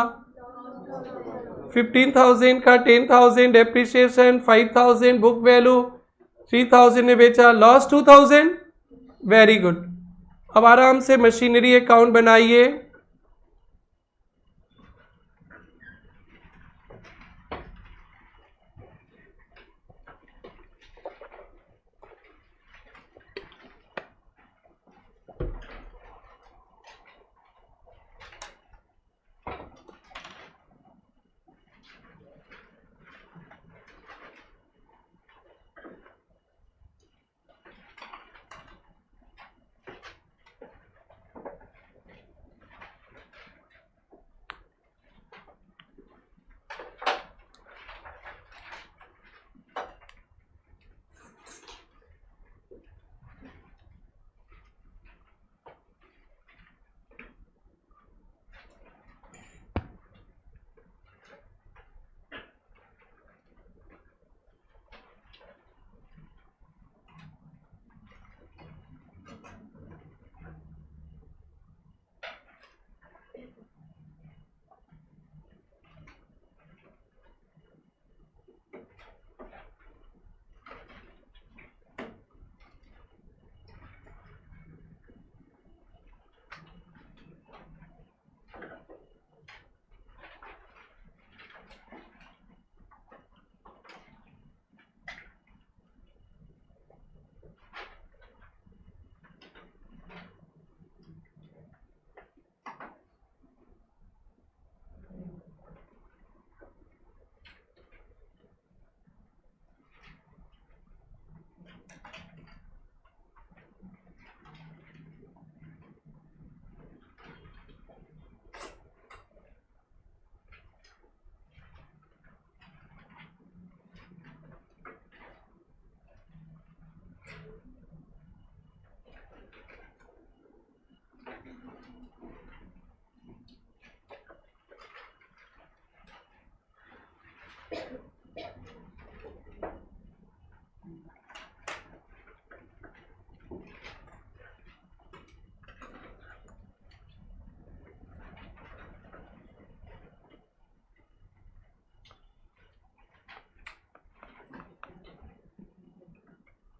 S1: 15,000 का 10,000 डेप्रिसिएशन, 5,000 बुक वैल्यू, 3,000 में बेचा, लॉस 2,000। Very good. अब आराम से मशीनरी अकाउंट बनाइए।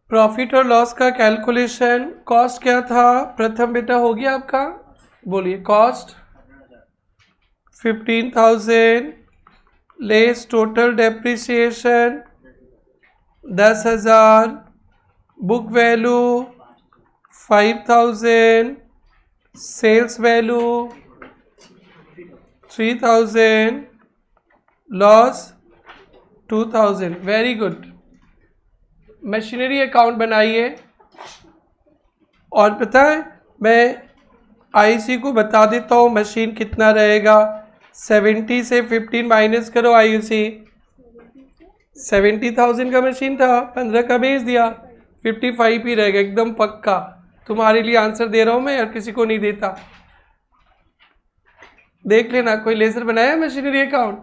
S1: प्रॉफिट और लॉस का कैलकुलेशन। कॉस्ट क्या था प्रथम बेटा? हो गया आपका? बोलिए। Cost 15,000 less total depreciation 10,000, book value 5,000, sales value 3,000, loss 2,000। Very good. Machinery account बनाइए। और पता है मैं आईसी को बता देता हूँ मशीन कितना रहेगा। 70 से 15 माइनस करो आईसी। 70,000 का मशीन था, 15 का भेज दिया, 55 ही रहेगा एकदम पक्का। तुम्हारे लिए आंसर दे रहा हूँ मैं, और किसी को नहीं देता। देख लेना, कोई लेजर बनाया है मशीनरी अकाउंट?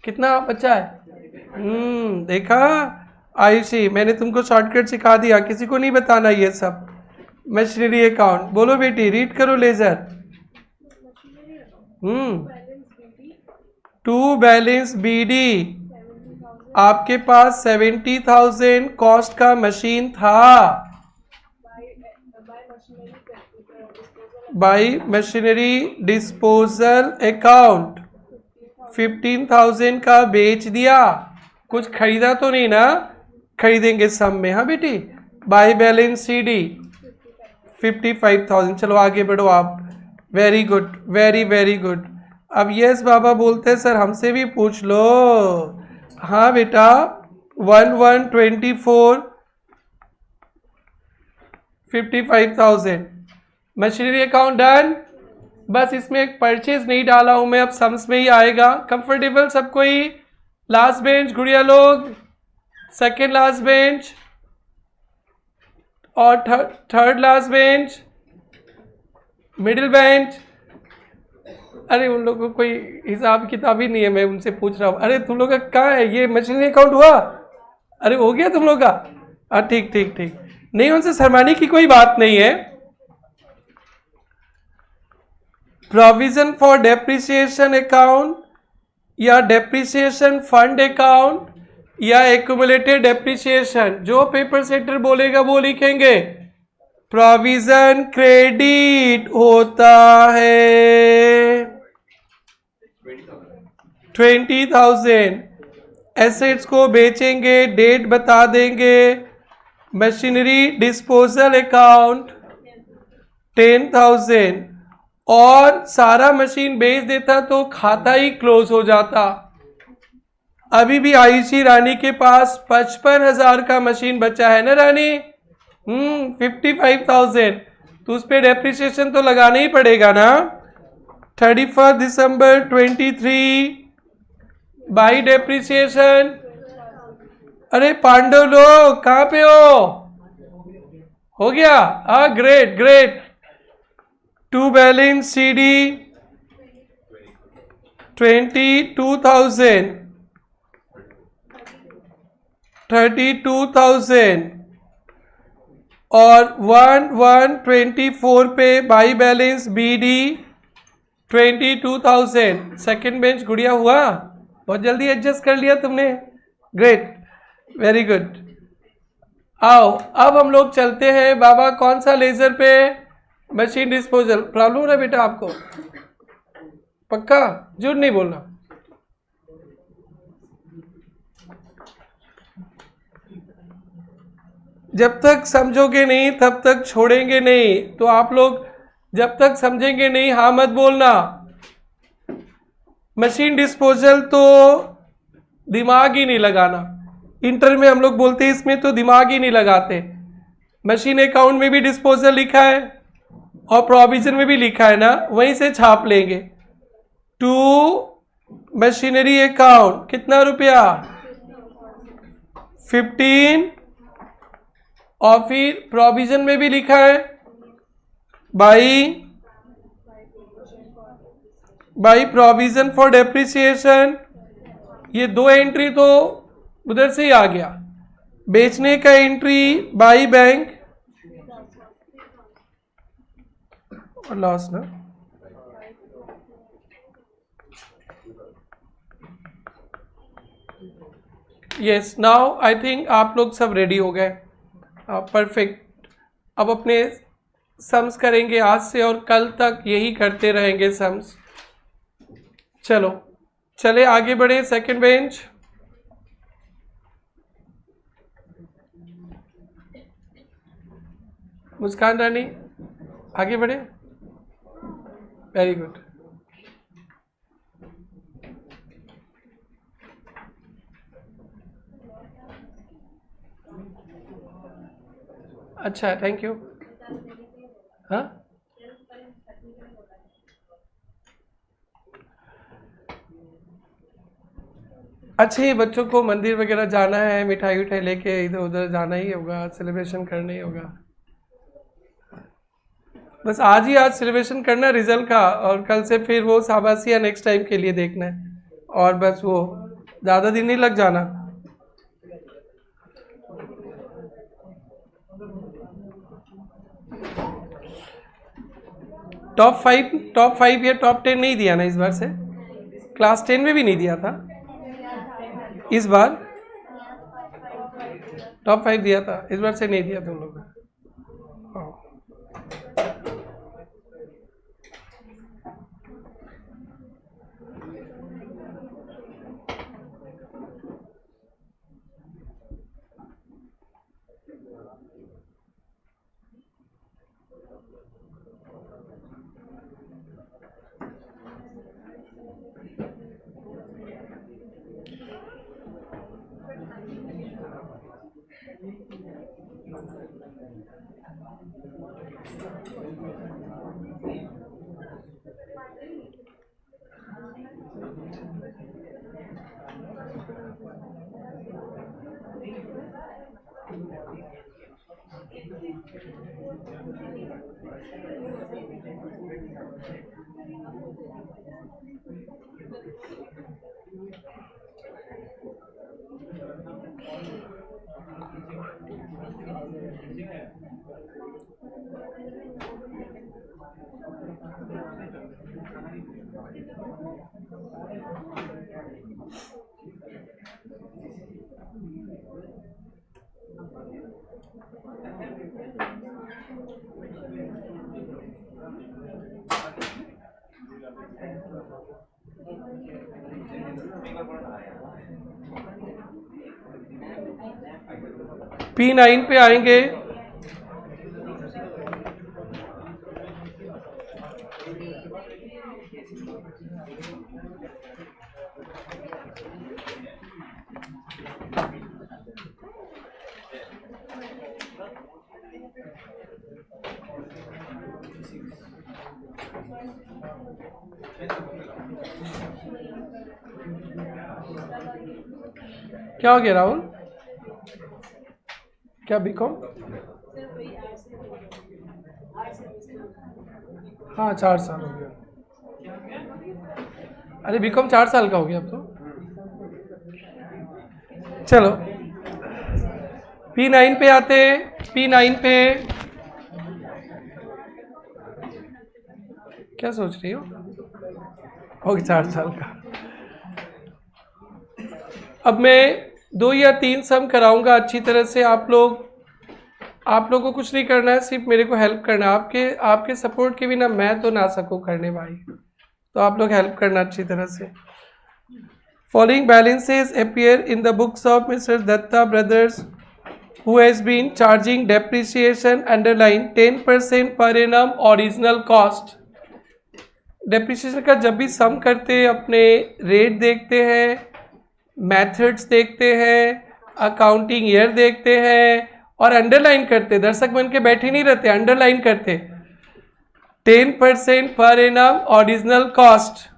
S1: कितना बचा है? देखा आयुषी, मैंने तुमको शॉर्टकट सिखा दिया, किसी को नहीं बताना ये सब। मशीनरी अकाउंट बोलो बेटी, रीड करो लेजर। टू बैलेंस बीडी, आपके पास 70,000 कॉस्ट का मशीन था। बाई मशीनरी डिस्पोजल अकाउंट 15,000 का बेच दिया। कुछ खरीदा तो नहीं ना? खरीदेंगे सब में, हाँ बेटी। By balance CD 55,000। चलो आगे बढ़ो आप। Very good, very very good. अब यस बाबा बोलते हैं सर हमसे भी पूछ लो। हाँ बेटा, 1124 55,000 मशीनरी अकाउंट डन। बस इसमें एक परचेज नहीं डाला हूं मैं, अब सम्स में ही आएगा। कंफर्टेबल सबको ही? लास्ट बेंच गुड़िया लोग, सेकेंड लास्ट बेंच और third last bench, middle bench. अरे उन लोगों को कोई हिसाब किताब ही नहीं है, मैं उनसे पूछ रहा हूँ। अरे तुम लोग का कहाँ है ये मशीनरी अकाउंट हुआ? अरे हो गया तुम लोग का? ठीक ठीक ठीक, नहीं उनसे शर्माने की कोई बात नहीं है। प्रोविजन फॉर डेप्रिसिएशन अकाउंट या डेप्रिसिएशन फंड अकाउंट या एक्यूमुलेटेड डेप्रिसिएशन, जो पेपर सेटर बोलेगा वो लिखेंगे। प्रोविजन क्रेडिट होता है 20,000। एसेट्स को बेचेंगे, डेट बता देंगे। मशीनरी डिस्पोजल अकाउंट 10,000, और सारा मशीन बेच देता तो खाता ही क्लोज हो जाता। अभी भी आयुषी रानी के पास 55,000 का मशीन बचा है ना रानी? 55,000, तो उस पर डेप्रिसिएशन तो लगाना ही पड़ेगा ना। 31 दिसंबर 23 बाई डेप्रिसिएशन। अरे पांडव लोग कहाँ पे हो गया? Great great. To balance CD 22,000 32,000 और 1124 पे by balance BD 22,000। Second bench गुड़िया हुआ? बहुत जल्दी एडजस्ट कर लिया तुमने, ग्रेट, वेरी गुड। आओ अब हम लोग चलते हैं बाबा कौन सा लेजर पे? Machine disposal. प्रॉब्लम हो रहा है बेटा आपको? पक्का झूठ नहीं बोलना। जब तक समझोगे नहीं तब तक छोड़ेंगे नहीं, तो आप लोग जब तक समझेंगे नहीं हाँ मत बोलना। मशीन डिस्पोजल तो दिमाग ही नहीं लगाना। इंटर में हम लोग बोलते हैं इसमें तो दिमाग ही नहीं लगाते। मशीन अकाउंट में भी डिस्पोजल लिखा है और प्रोविजन में भी लिखा है ना, वहीं से छाप लेंगे। टू मशीनरी अकाउंट कितना रुपया? 15, और फिर प्रोविजन में भी लिखा है बाई प्रोविजन फॉर डेप्रिसिएशन। ये दो एंट्री तो उधर से ही आ गया। बेचने का एंट्री बाई बैंक और लॉस ना। यस, नाउ आई थिंक आप लोग सब रेडी हो गए। परफेक्ट। अब अपने सम्स करेंगे आज से और कल तक यही करते रहेंगे सम्स। चलो चले आगे बढ़े। सेकंड बेंच, मुस्कान रानी आगे बढ़े, वेरी गुड। अच्छा, थैंक यू। हाँ अच्छा, ये बच्चों को मंदिर वगैरह जाना है, मिठाई उठाई लेके इधर उधर जाना ही होगा, सेलिब्रेशन करना ही होगा। बस आज ही आज सेलिब्रेशन करना रिजल्ट का, और कल से फिर वो शाबाशिया नेक्स्ट टाइम के लिए देखना है, और बस वो ज़्यादा दिन नहीं लग जाना। टॉप 5 या टॉप 10 नहीं दिया ना इस बार से, क्लास 10 में भी नहीं दिया था इस बार, टॉप 5 दिया था इस बार से नहीं दिया तुम लोग। P9 पे आएंगे। क्या हो गया राहुल? क्या बीकॉम? हाँ 4 साल हो गया। अरे बीकॉम 4 साल का हो गया अब तो। चलो P9 पे आते। P9 पे क्या सोच रही हो? हो गया 4 साल का। अब मैं 2 या 3 सम कराऊंगा अच्छी तरह से। आप लोग को कुछ नहीं करना है, सिर्फ मेरे को हेल्प करना है। आपके सपोर्ट के बिना मैं तो ना सकूँ करने भाई, तो आप लोग हेल्प करना अच्छी तरह से। Following balances appear in the books of mister Datta brothers who has been charging depreciation underline 10% per annum original cost. Depreciation का जब भी सम करते हैं अपने रेट देखते हैं, मेथड्स देखते हैं, अकाउंटिंग ईयर देखते हैं और अंडरलाइन करते। दर्शक बन के बैठे नहीं रहते, अंडरलाइन करते। 10% पर एनम ओरिजिनल कॉस्ट।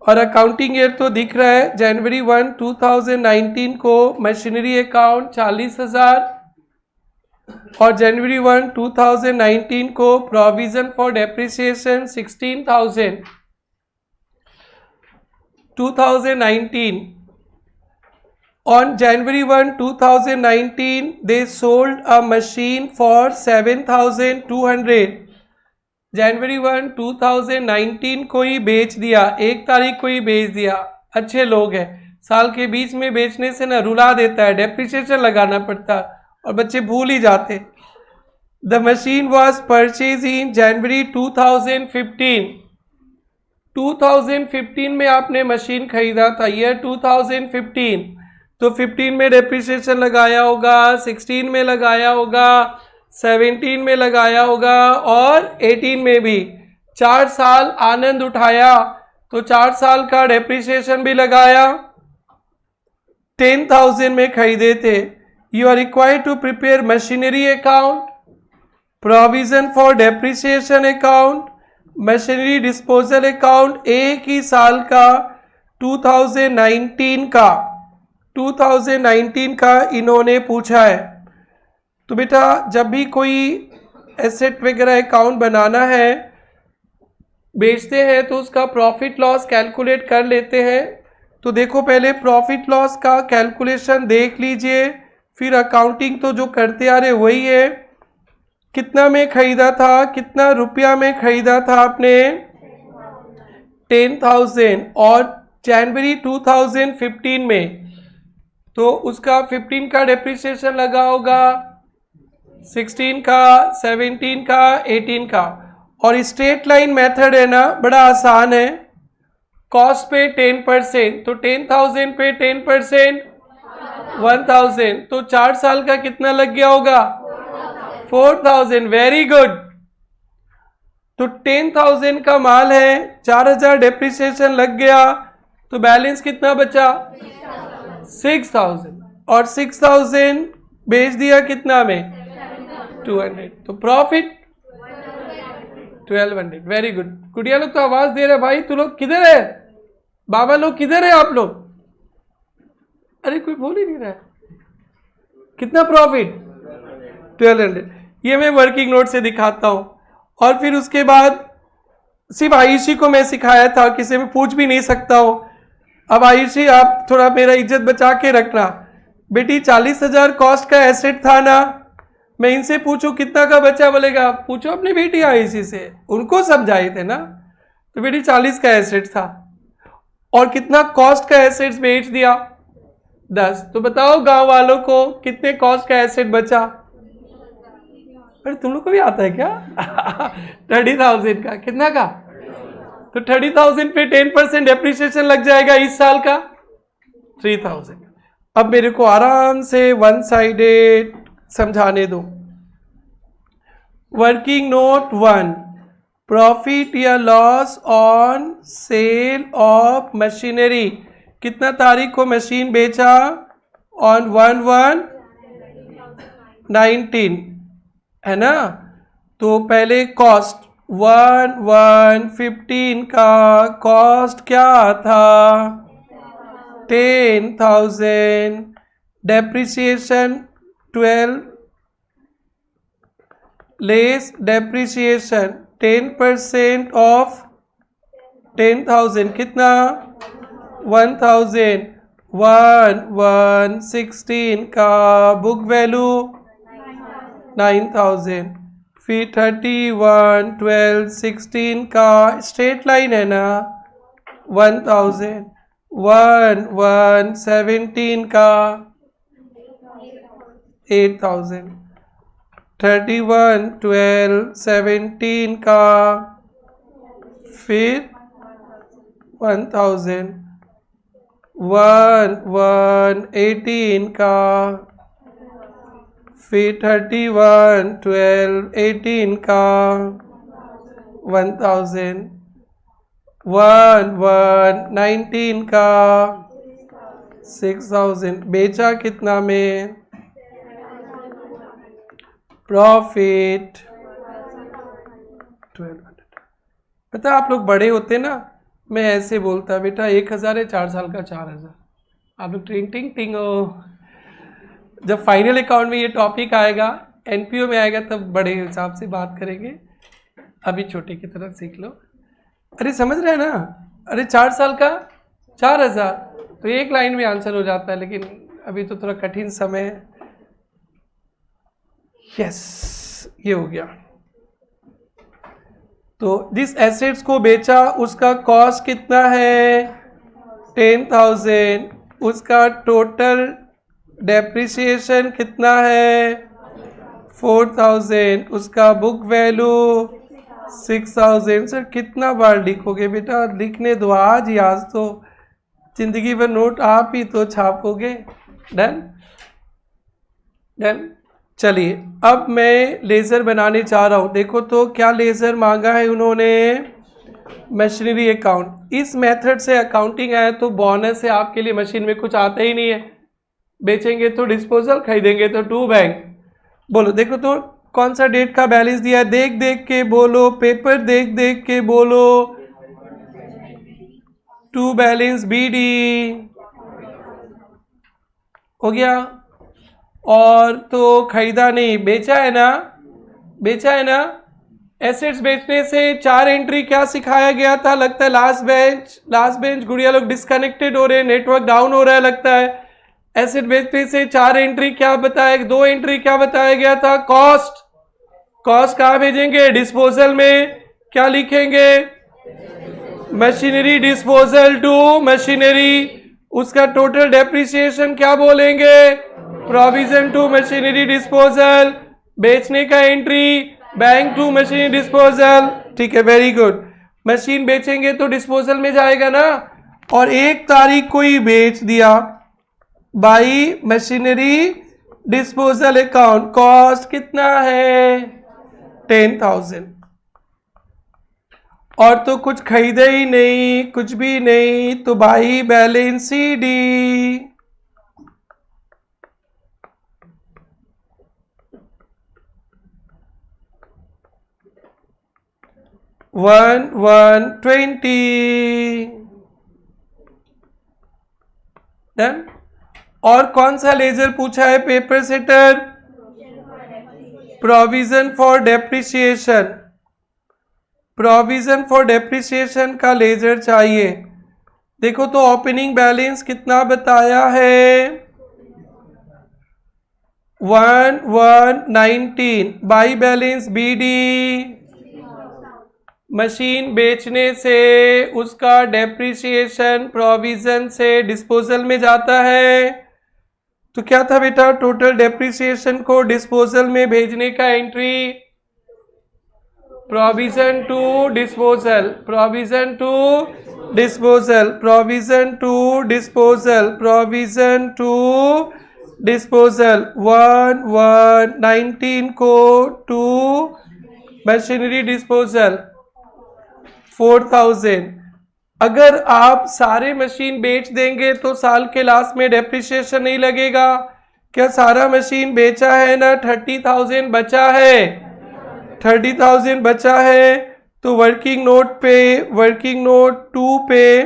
S1: और अकाउंटिंग ईयर तो दिख रहा है, जनवरी 1, 2019 को मशीनरी अकाउंट 40,000 और जनवरी 1, 2019 को provision for depreciation 16,000। 2019 on January 1, 2019 they sold a machine for 7,200। जनवरी 1, 2019 को ही बेच दिया, 1 तारीख को ही बेच दिया। अच्छे लोग हैं, साल के बीच में बेचने से ना रुला देता है, डेप्रिसिएशन लगाना पड़ता और बच्चे भूल ही जाते। The machine was purchase in January 2015। 2015 में आपने मशीन खरीदा था, ईयर 2015, तो 15 में डेप्रिसिएशन लगाया होगा, 16 में लगाया होगा, 17 में लगाया होगा और 18 में भी। 4 साल आनंद उठाया तो 4 साल का डेप्रिसिएशन भी लगाया। 10,000 में खरीदे थे। You are required to prepare machinery account, provision for depreciation account, machinery disposal account एक ही साल का 2019 का इन्होंने पूछा है। तो बेटा जब भी कोई एसेट वगैरह अकाउंट बनाना है, बेचते हैं तो उसका प्रॉफिट लॉस कैलकुलेट कर लेते हैं। तो देखो पहले प्रॉफिट लॉस का कैलकुलेशन देख लीजिए, फिर अकाउंटिंग तो जो करते आ रहे वही है। कितना में खरीदा था, कितना रुपया में खरीदा था आपने, 10,000, और जनवरी 2015 में तो उसका 15 का डेप्रिसिएशन लगा होगा, 16 का, 17 का, 18 का। और स्ट्रेट लाइन मेथड है ना, बड़ा आसान है। कॉस्ट पे 10%, तो 10,000 पे 10% 1,000, तो 4 साल का कितना लग गया होगा, 4,000। Very good. तो 10,000 का माल है, 4,000 डेप्रिसिएशन लग गया, तो बैलेंस कितना बचा, 6,000, और 6,000 बेच दिया कितना में, 200, तो प्रॉफिट 1,200। Very good. गुड़िया लोग तो आवाज दे रहे भाई, तू लोग किधर है, बाबा लोग किधर है आप लोग, अरे कोई बोल ही नहीं रहा है। कितना प्रॉफिट, 1,200। ये मैं वर्किंग नोट से दिखाता हूं। और फिर उसके बाद सिर्फ आयुषी को मैं सिखाया था, किसी में पूछ भी नहीं सकता हूं। अब आयुषी आप थोड़ा मेरा इज्जत बचा के रखना। बेटी 40,000 कॉस्ट का एसेट था ना, मैं इनसे पूछूं कितना का बचा, बोलेगा पूछो अपनी बेटी आयुषी से, उनको समझाए थे ना। तो बेटी 40 का एसेट था, और कितना कॉस्ट का एसेट्स बेच दिया, 10। तो बताओ गांव वालों को कितने कॉस्ट का एसेट बचा। अरे तुम लोग को भी आता है क्या 30,000 का, कितना का, तो 30,000 पे 10% डेप्रिसिएशन लग जाएगा इस साल का, 3,000। अब मेरे को आराम से वन साइडेड समझाने दो। वर्किंग नोट 1, प्रॉफिट या loss on sale of machinery. कितना तारीख को मशीन बेचा, ऑन 1/1/19, है ना। तो पहले कॉस्ट 1/1/15 का कॉस्ट क्या था, 10,000, डेप्रिसिएशन 12 लेस डेप्रिसिएशन 10% ऑफ 10,000 कितना, 1,000, 1/1/16 का बुक वैल्यू 9,000, फिर 31/12/16 का स्ट्रेट लाइन है ना 1,000, 1/1/17 का 8,000, 31/12/17 का फिर 1,000, 1/1/18 का फिर 31/12/18 का 1,000, 1/1/19 का 6,000। बेचा कितना में, प्रॉफिट 1,200। पता आप लोग बड़े होते ना, मैं ऐसे बोलता बेटा 1,000 है, 4 साल का 4,000। आप लोग टिंग टिंग टिंग हो। जब फाइनल अकाउंट में ये टॉपिक आएगा, एनपीओ में आएगा, तब बड़े हिसाब से बात करेंगे। अभी छोटे की तरफ सीख लो। अरे समझ रहे हैं ना, अरे 4 साल का 4,000, तो एक लाइन में आंसर हो जाता है, लेकिन अभी तो थोड़ा कठिन समय है। यस, ये हो गया। तो जिस एसेट्स को बेचा उसका कॉस्ट कितना है, 10,000, उसका टोटल डेप्रिसिएशन कितना है, 4,000, उसका बुक वैल्यू 6,000। सर कितना बार लिखोगे बेटा, लिखने दो आज ही, आज तो जिंदगी भर नोट आप ही तो छापोगे। Done done. चलिए अब मैं लेज़र बनाने जा रहा हूँ। देखो तो क्या लेज़र मांगा है उन्होंने, मशीनरी अकाउंट। इस मेथड से अकाउंटिंग आया तो बोनस है आपके लिए, मशीन में कुछ आता ही नहीं है। बेचेंगे तो डिस्पोजल, खरीदेंगे तो टू बैंक। बोलो देखो तो कौन सा डेट का बैलेंस दिया है, देख देख के बोलो, पेपर देख देख के बोलो। टू बैलेंस BD हो गया। और तो खरीदा नहीं, बेचा है ना, बेचा है ना। एसेट्स बेचने से 4 एंट्री क्या सिखाया गया था? लगता है लास्ट बेंच गुड़िया लोग डिस्कनेक्टेड हो रहे हैं, नेटवर्क डाउन हो रहा है लगता है। एसेट बेचने से 4 एंट्री क्या बताया, 2 एंट्री क्या बताया गया था? कॉस्ट कहाँ भेजेंगे? डिस्पोजल में। क्या लिखेंगे? Machinery disposal to machinery. उसका टोटल डेप्रिसिएशन क्या बोलेंगे? Provision to machinery disposal. बेचने का entry bank to machinery disposal. ठीक है, वेरी गुड। मशीन बेचेंगे तो डिस्पोजल में जाएगा ना। और 1 तारीख को ही बेच दिया, by machinery disposal account. Cost कितना है? 10,000। और तो कुछ खरीदे ही नहीं, कुछ भी नहीं, तो by balance CD। One 120 done. और कौन सा लेजर पूछा है paper setter? Provision for depreciation. Provision for depreciation का लेजर चाहिए। देखो तो ओपनिंग बैलेंस कितना बताया है? 1,119 बाई बैलेंस BD। मशीन बेचने से उसका डेप्रिसिएशन प्रोविजन से डिस्पोजल में जाता है। तो क्या था बेटा? टोटल डेप्रिसिएशन को डिस्पोजल में भेजने का entry provision to disposal, provision to disposal, provision to disposal, provision to disposal. 1,119 को टू मशीनरी डिस्पोजल 4,000। अगर आप सारे मशीन बेच देंगे तो साल के लास्ट में डेप्रिसिएशन नहीं लगेगा। क्या सारा मशीन बेचा है ना? 30,000 बचा है, 30,000 बचा है। तो वर्किंग नोट पे, वर्किंग नोट 2 पे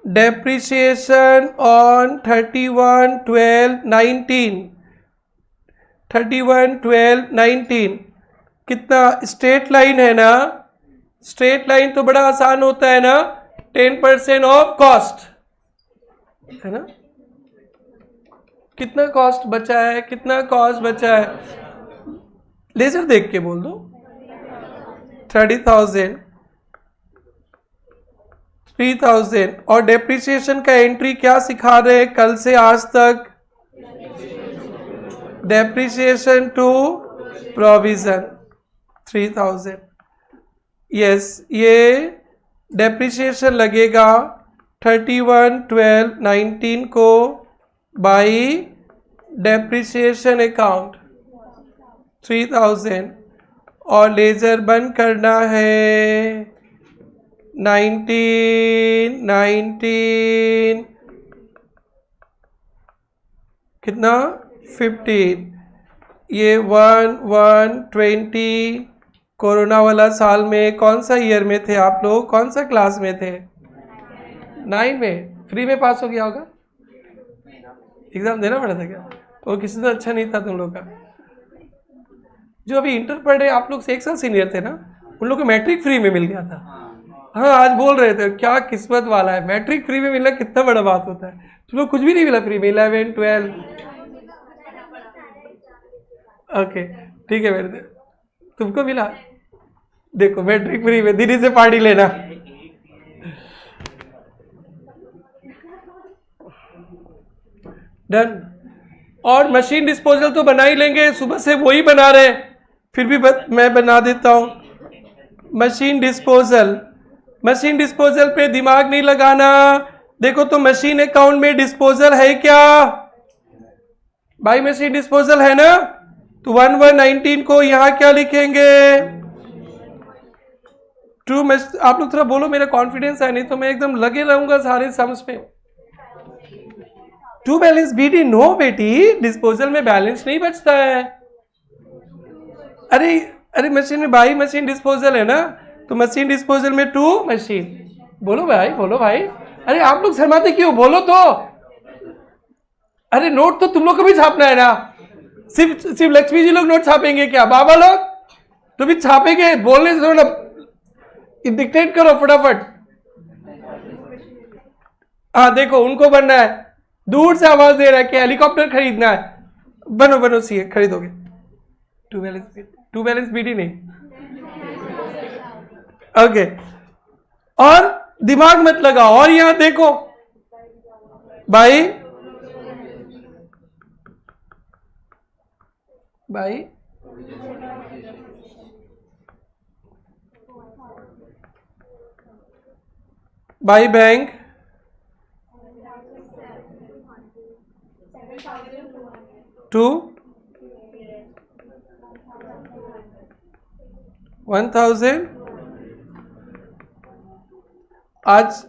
S1: डेप्रिसिएशन ऑन 31/12/19, 31/12/19 कितना? स्ट्रेट लाइन है ना। स्ट्रेट लाइन तो बड़ा आसान होता है ना, 10% ऑफ कॉस्ट है ना। कितना कॉस्ट बचा है? कितना कॉस्ट बचा है? लेजर देख के बोल दो। 30,000, 3,000। और डेप्रिसिएशन का एंट्री क्या सिखा रहे हैं कल से आज तक? Depreciation to provision 3,000। यस, ये डेप्रिसिएशन लगेगा 31/12/19 को बाई डेप्रिसिएशन अकाउंट 3,000। और लेजर बंद करना है 19 कितना? 15। ये 1/120 कोरोना वाला साल में कौन सा ईयर में थे आप लोग? कौन सा क्लास में थे? 9 में। फ्री में पास हो गया होगा? एग्जाम देना पड़ा था क्या? वो किसी से अच्छा नहीं था तुम लोग का? जो अभी इंटर पढ़ रहे आप लोग से 1 साल सीनियर थे ना, उन लोग को मैट्रिक फ्री में मिल गया था। हाँ, आज बोल रहे थे क्या किस्मत वाला है, मैट्रिक फ्री में मिलना कितना बड़ा बात होता है। तुम लोग कुछ भी नहीं मिला फ्री में, 11, 12। ओके ठीक है, मेरे तुमको मिला। देखो मैट्रिक फ्री में, दीदी से पार्टी लेना। डन। और मशीन डिस्पोजल तो बना ही लेंगे, सुबह से वही बना रहे हैं, फिर भी मैं बना देता हूं। मशीन डिस्पोजल, मशीन डिस्पोजल पे दिमाग नहीं लगाना। देखो तो मशीन अकाउंट में डिस्पोजल है क्या भाई? मशीन डिस्पोजल है ना। तो 1/119 को यहां क्या लिखेंगे? ट्रू। आप लोग थोड़ा बोलो, मेरा कॉन्फिडेंस है, नहीं तो मैं एकदम लगे रहूंगा सारे सम्स पे। टू बैलेंस BD नो बेटी, डिस्पोजल में बैलेंस नहीं बचता है। अरे मशीन में बाई मशीन डिस्पोजल है ना, तो मशीन डिस्पोजल में टू मशीन। बोलो भाई, बोलो भाई। अरे आप लोग शर्माते क्यों? बोलो तो। अरे नोट तो तुम लोग को भी छापना है ना। सिर्फ लक्ष्मी जी लोग नोट छापेंगे क्या? बाबा लोग तो भी छापेंगे, बोलने से थोड़ा डिक्टेट करो फटाफट। हाँ देखो, उनको बनना है, दूर से आवाज दे रहा है कि हेलीकॉप्टर खरीदना है। बनो बनो सीए, खरीदोगे। टू बैलेंस बीडी नहीं। ओके, और दिमाग मत लगाओ। और यहां देखो भाई, भाई भाई बैंक 2 1000। आज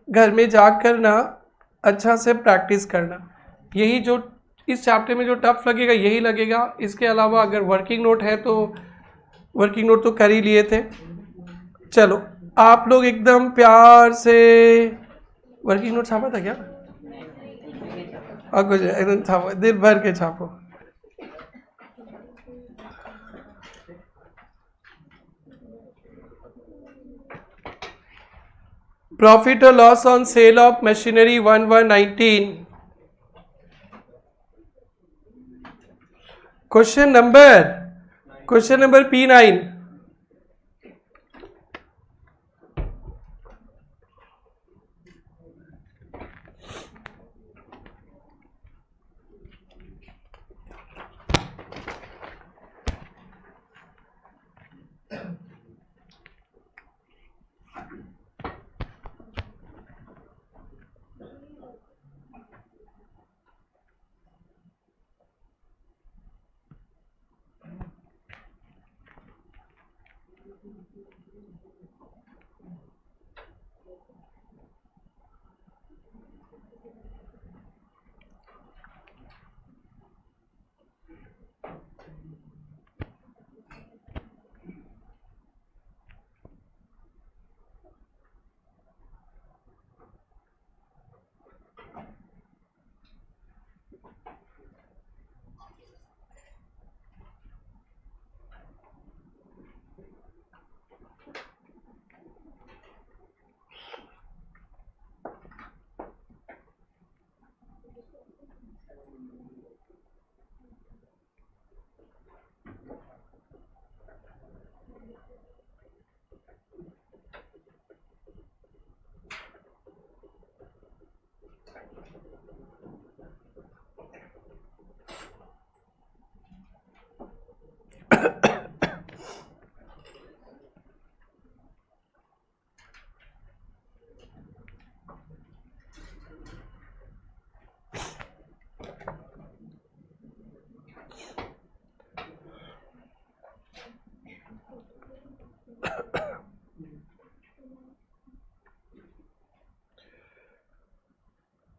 S1: घर में जाकर ना अच्छा से प्रैक्टिस करना। यही जो इस चैप्टर में जो टफ लगेगा यही लगेगा। इसके अलावा अगर वर्किंग नोट है तो वर्किंग नोट तो कर ही लिए थे। चलो आप लोग एकदम प्यार से, वर्किंग नोट छापा था क्या? और कुछ एकदम छापो, दिल भर के छापो। Profit or loss on sale of machinery 1119. Question number P9.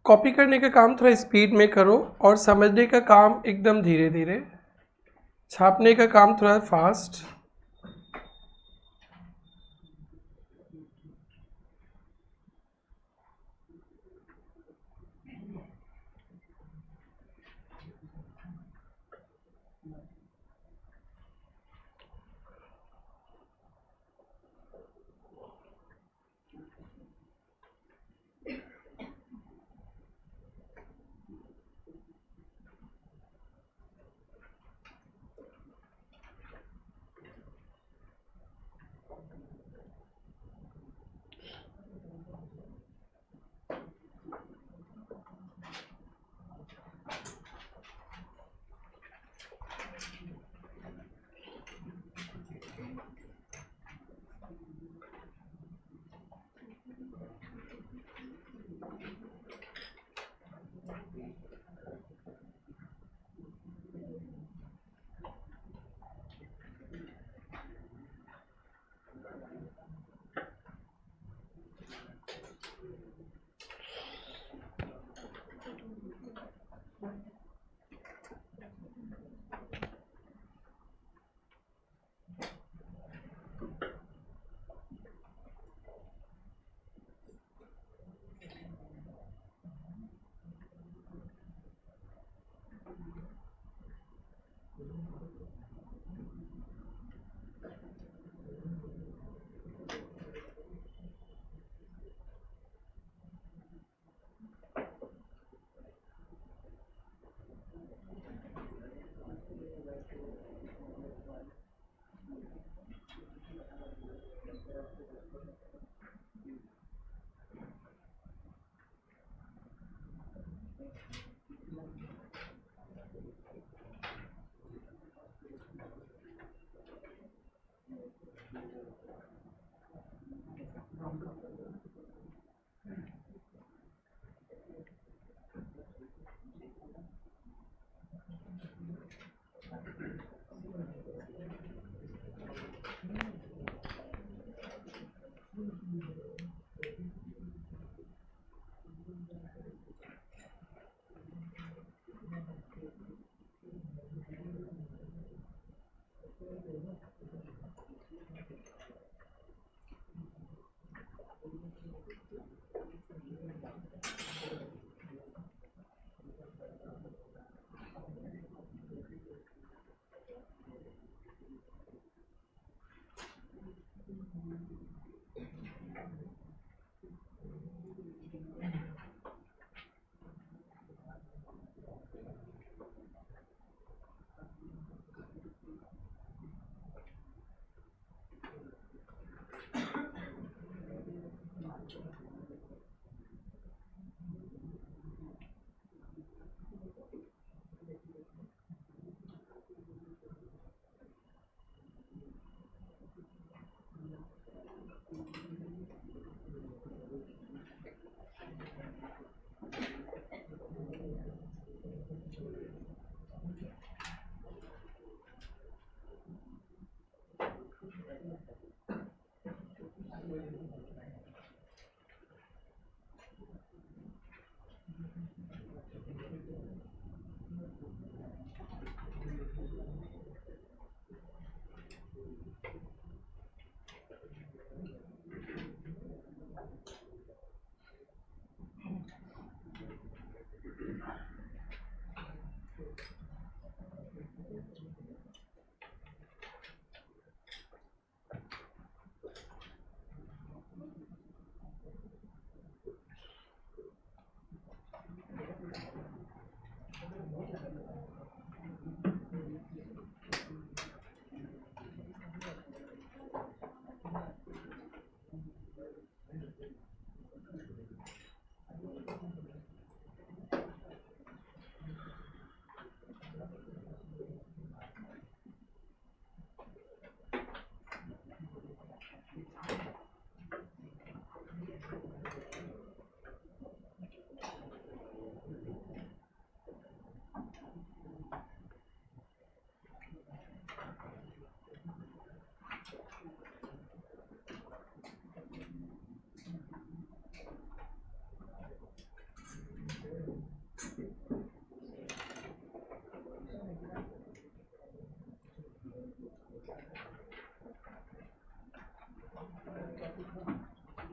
S1: Copy करने का काम थोड़ा स्पीड में करो और समझने का काम एकदम धीरे धीरे, छापने का काम थोड़ा फास्ट।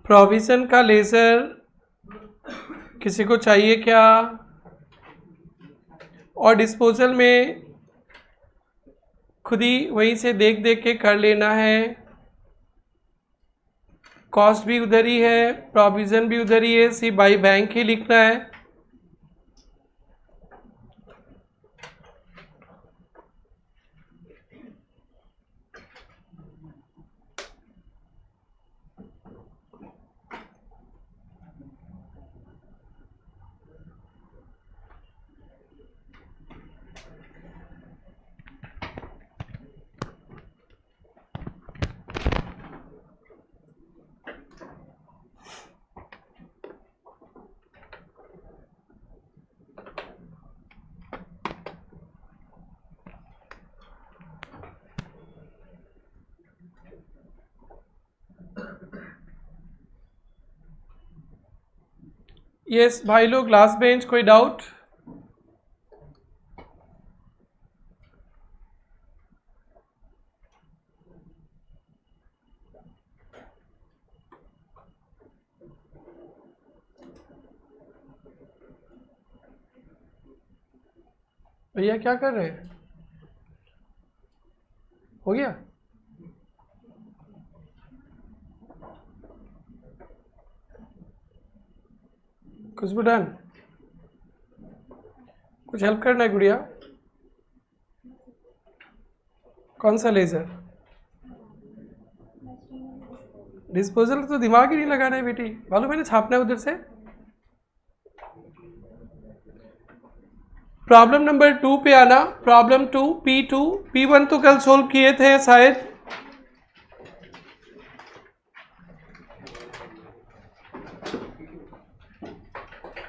S1: प्रोविज़न का लेज़र किसी को चाहिए क्या? और डिस्पोजल में खुद ही वहीं से देख देख के कर लेना है। कॉस्ट भी उधर ही है, प्रोविज़न भी उधर ही है, सिर्फ बाई बैंक ही लिखना है। यस भाई लोग, लास्ट बेंच, कोई डाउट? भैया क्या कर रहे हैं? हो गया? खुशबू डन? कुछ हेल्प करना है गुड़िया? कौन सा लेज़र? डिस्पोजल तो दिमाग ही नहीं लगाना है बेटी, मालूम है ना, छापना है उधर से। प्रॉब्लम नंबर 2 पे आना। प्रॉब्लम 2 P2, P1 तो कल सोल्व किए थे शायद।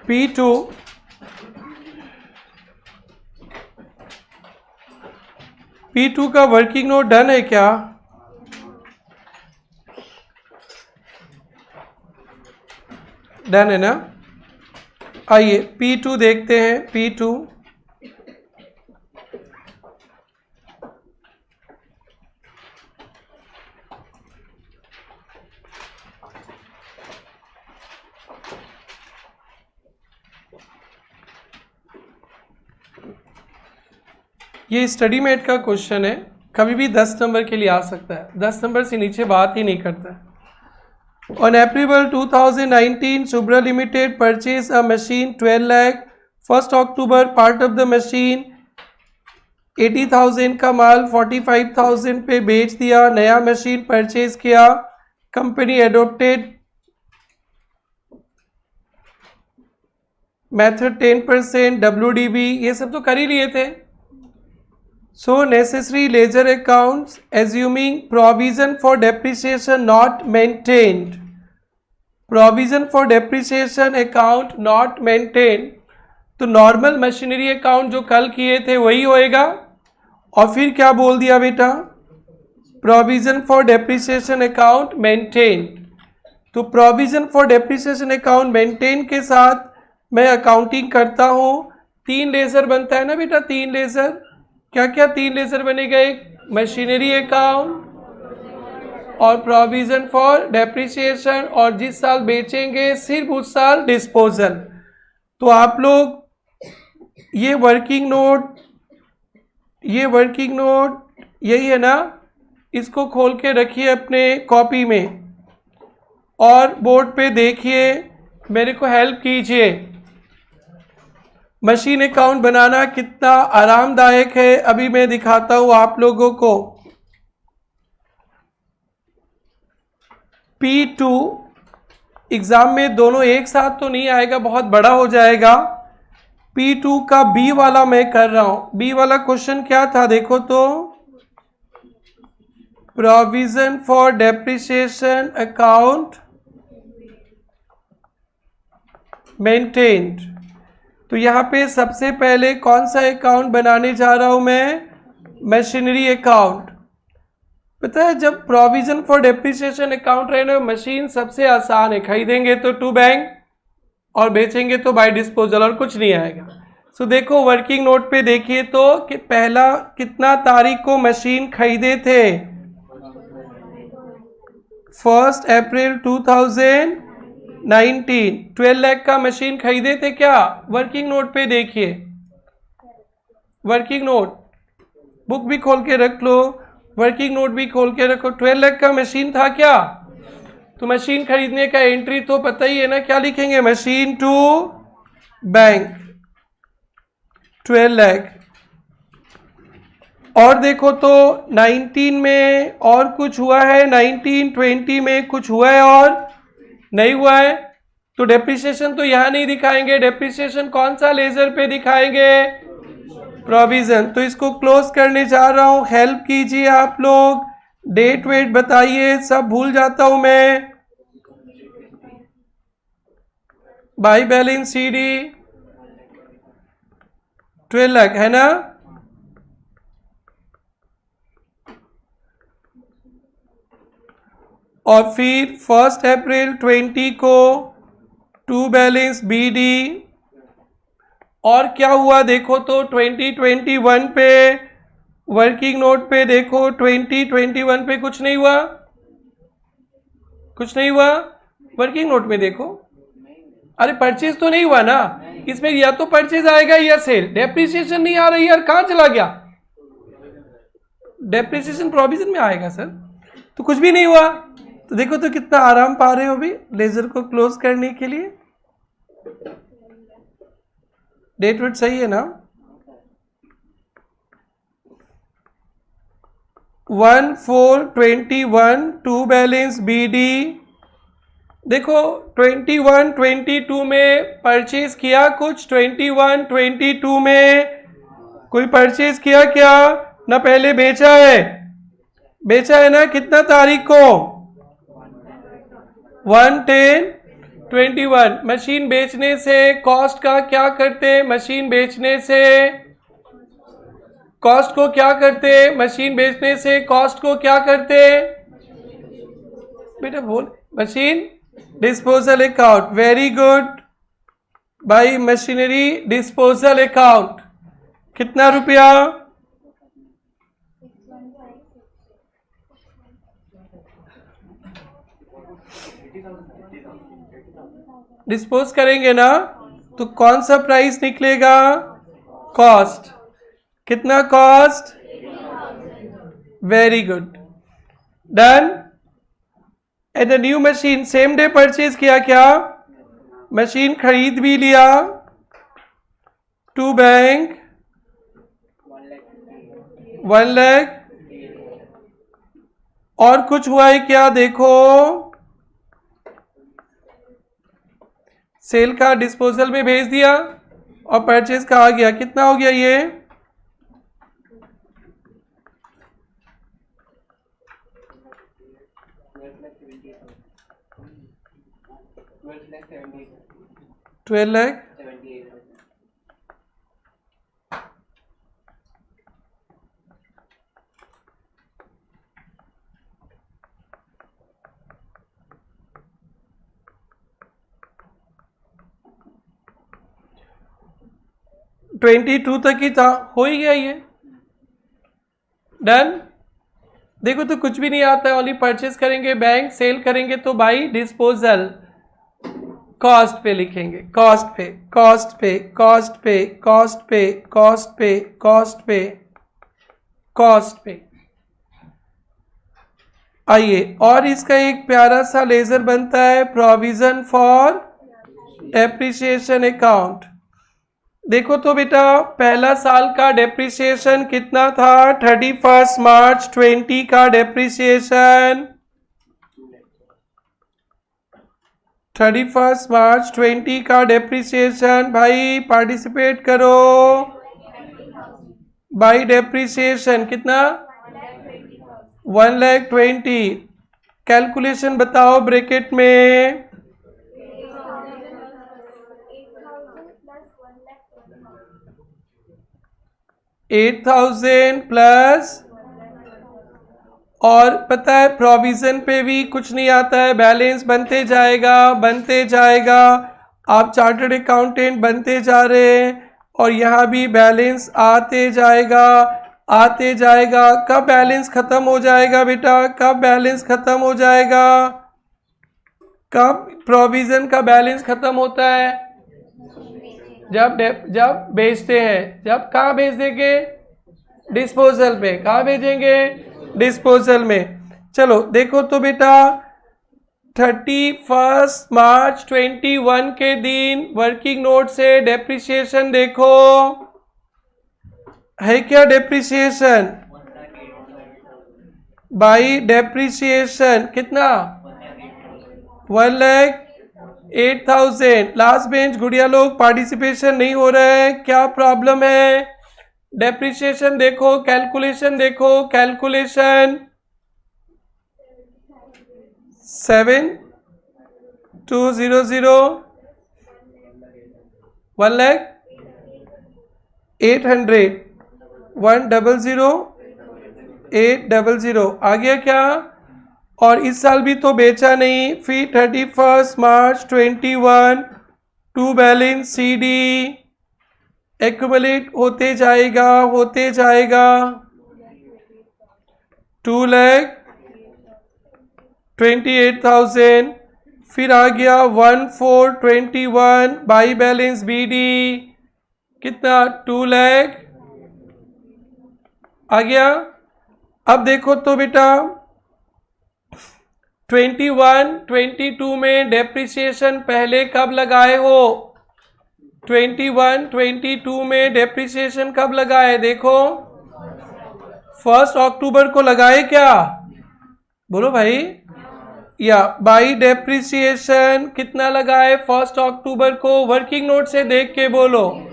S1: P2 P2 का वर्किंग नोट डन है क्या? डन है ना? आइए P2 देखते हैं। P2 ये स्टडी मेट का क्वेश्चन है, कभी भी 10 नंबर के लिए आ सकता है, 10 नंबर से नीचे बात ही नहीं करता है। On April 2019, Subra Limited purchased a machine 12 lakh. 1st October, part of the machine 80,000 का माल 45,000 पे बेच दिया, नया मशीन परचेज किया। कंपनी एडोप्टेड मेथड 10%, WDV, ये सब तो कर ही लिए थे। So necessary ledger accounts assuming provision for depreciation not maintained. Provision for depreciation account not maintained, तो नॉर्मल मशीनरी अकाउंट जो कल किए थे वही होएगा। और फिर क्या बोल दिया बेटा? Provision for depreciation account maintain. तो provision for depreciation account maintain के साथ मैं अकाउंटिंग करता हूँ। 3 लेजर बनता है ना बेटा, 3 लेजर। क्या क्या 3 लेजर बनेगा? एक मशीनरी अकाउंट और प्रोविजन फॉर डेप्रिसिएशन, और जिस साल बेचेंगे सिर्फ उस साल डिस्पोजल। तो आप लोग ये वर्किंग नोट यही है ना, इसको खोल के रखिए अपने कॉपी में और बोर्ड पे देखिए, मेरे को हेल्प कीजिए। मशीन अकाउंट बनाना कितना आरामदायक है अभी मैं दिखाता हूं आप लोगों को। P2 एग्जाम में दोनों एक साथ तो नहीं आएगा, बहुत बड़ा हो जाएगा। P2 का B वाला मैं कर रहा हूं। B वाला क्वेश्चन क्या था देखो तो, provision for depreciation account maintained. तो यहां पे सबसे पहले कौन सा अकाउंट बनाने जा रहा हूं मैं? Machinery account. पता है जब प्रोविजन फॉर डेप्रिसिएशन अकाउंट रहे ना, मशीन सबसे आसान है, खरीदेंगे तो टू बैंक और बेचेंगे तो बाय डिस्पोजल, और कुछ नहीं आएगा। सो देखो वर्किंग नोट पे देखिए तो कि पहला कितना तारीख को मशीन खरीदे थे? 1 अप्रैल 2019। 12 लाख का मशीन खरीदे थे क्या? वर्किंग नोट पे देखिए, वर्किंग नोट बुक भी खोल के रख लो, वर्किंग नोट भी खोल के रखो। 12 लाख का मशीन था क्या? तो मशीन खरीदने का एंट्री तो पता ही है ना, क्या लिखेंगे? Machine to bank 12 lakh. और देखो तो 19 में और कुछ हुआ है, 19-20 में कुछ हुआ है और नहीं हुआ है। तो डेप्रिसिएशन तो यहां नहीं दिखाएंगे, डेप्रिसिएशन कौन सा लेजर पे दिखाएंगे? प्रोविजन। तो इसको क्लोज करने जा रहा हूं, हेल्प कीजिए आप लोग, डेट वेट बताइए, सब भूल जाता हूं मैं। बाई बैलेंस CD 12 लाख है ना? और फिर 1 अप्रैल 20 को टू बैलेंस BD। और क्या हुआ देखो तो 2021 पे वर्किंग नोट पे देखो, 2021 पे कुछ नहीं हुआ, कुछ नहीं हुआ वर्किंग नोट में देखो। अरे परचेज तो नहीं हुआ ना इसमें, या तो परचेज आएगा या सेल। डेप्रिसिएशन नहीं आ रही यार, कहां चला गया? डेप्रिसिएशन प्रोविजन में आएगा सर, तो कुछ भी नहीं हुआ। तो देखो तो कितना आराम पा रहे हो अभी लेजर को क्लोज करने के लिए। डेट वेट सही है ना? 1421 टू बैलेंस BD। देखो 21 22 में परचेज किया कुछ, 21 22 में कोई परचेज किया क्या ना? पहले बेचा है ना? कितना तारीख को? 1/10/21। मशीन बेचने से कॉस्ट का क्या करते? मशीन बेचने से कॉस्ट को क्या करते? मशीन बेचने से कॉस्ट को क्या करते? बेटा बोल। Machine disposal account. Very good. By machinery disposal account. कितना रुपया? डिस्पोज करेंगे ना तो कौन सा प्राइस निकलेगा? कॉस्ट। कितना cost? Very good. Done. And the new machine same day purchase किया क्या? मशीन खरीद भी लिया टू बैंक 1 लाख। और कुछ हुआ है क्या? देखो सेल का डिस्पोजल में भेज दिया और परचेज का आ गया। कितना हो गया ये? $12 लाख। $22 तक ही था, हो ही गया ये। डन। देखो तो कुछ भी नहीं आता है, ओनली परचेज करेंगे बैंक, सेल करेंगे तो बाई डिस्पोजल। कॉस्ट पे लिखेंगे, कॉस्ट पे कॉस्ट पे कॉस्ट पे कॉस्ट पे कॉस्ट पे कॉस्ट पे कॉस्ट पे। आइए, और इसका एक प्यारा सा लेजर बनता है प्रोविजन फॉर डेप्रिसिएशन अकाउंट। देखो तो बेटा पहला साल का डेप्रिसिएशन कितना था? 31 मार्च 20 का डेप्रिसिएशन, 31 मार्च 20 का डेप्रिसिएशन। भाई पार्टिसिपेट करो। बाई डेप्रिसिएशन कितना? 1,20,000। कैलकुलेशन बताओ ब्रैकेट में। 8,000 प्लस, और पता है प्रोविजन पे भी कुछ नहीं आता है, बैलेंस बनते जाएगा बनते जाएगा। आप चार्टर्ड अकाउंटेंट बनते जा रहे हैं और यहाँ भी बैलेंस आते जाएगा आते जाएगा। कब बैलेंस खत्म हो जाएगा बेटा? कब बैलेंस खत्म हो जाएगा? कब प्रोविजन का बैलेंस खत्म होता है? जब बेचते हैं। जब कहाँ भेज देंगे? डिस्पोजल पे। कहाँ भेजेंगे? डिस्पोजल में। चलो देखो तो बेटा 31 मार्च 21 के दिन वर्किंग नोट से डेप्रिसिएशन देखो है क्या? डेप्रिसिएशन बाई डेप्रिसिएशन कितना? 1,08,000। लास्ट बेंच गुड़िया लोग पार्टिसिपेशन नहीं हो रहा है, क्या प्रॉब्लम है? डेप्रिसिएशन देखो, कैलकुलेशन देखो, कैलकुलेशन 7,200 1,08,000 1,00,800 आ गया क्या? और इस साल भी तो बेचा नहीं, फिर 31 मार्च 21 टू बैलेंस CD एक्यूमुलेट होते जाएगा 2,28,000। फिर आ गया 1,421 बाई बैलेंस BD कितना? 2 लाख आ गया। अब देखो तो बेटा 21-22 में डेप्रिसिएशन पहले कब लगाए हो? 21-22 में डेप्रिसिएशन कब लगाए? देखो 1 अक्टूबर को लगाए क्या? बोलो भाई। या बाई डेप्रिसिएशन कितना लगाए 1 अक्टूबर को? वर्किंग नोट से देख के बोलो।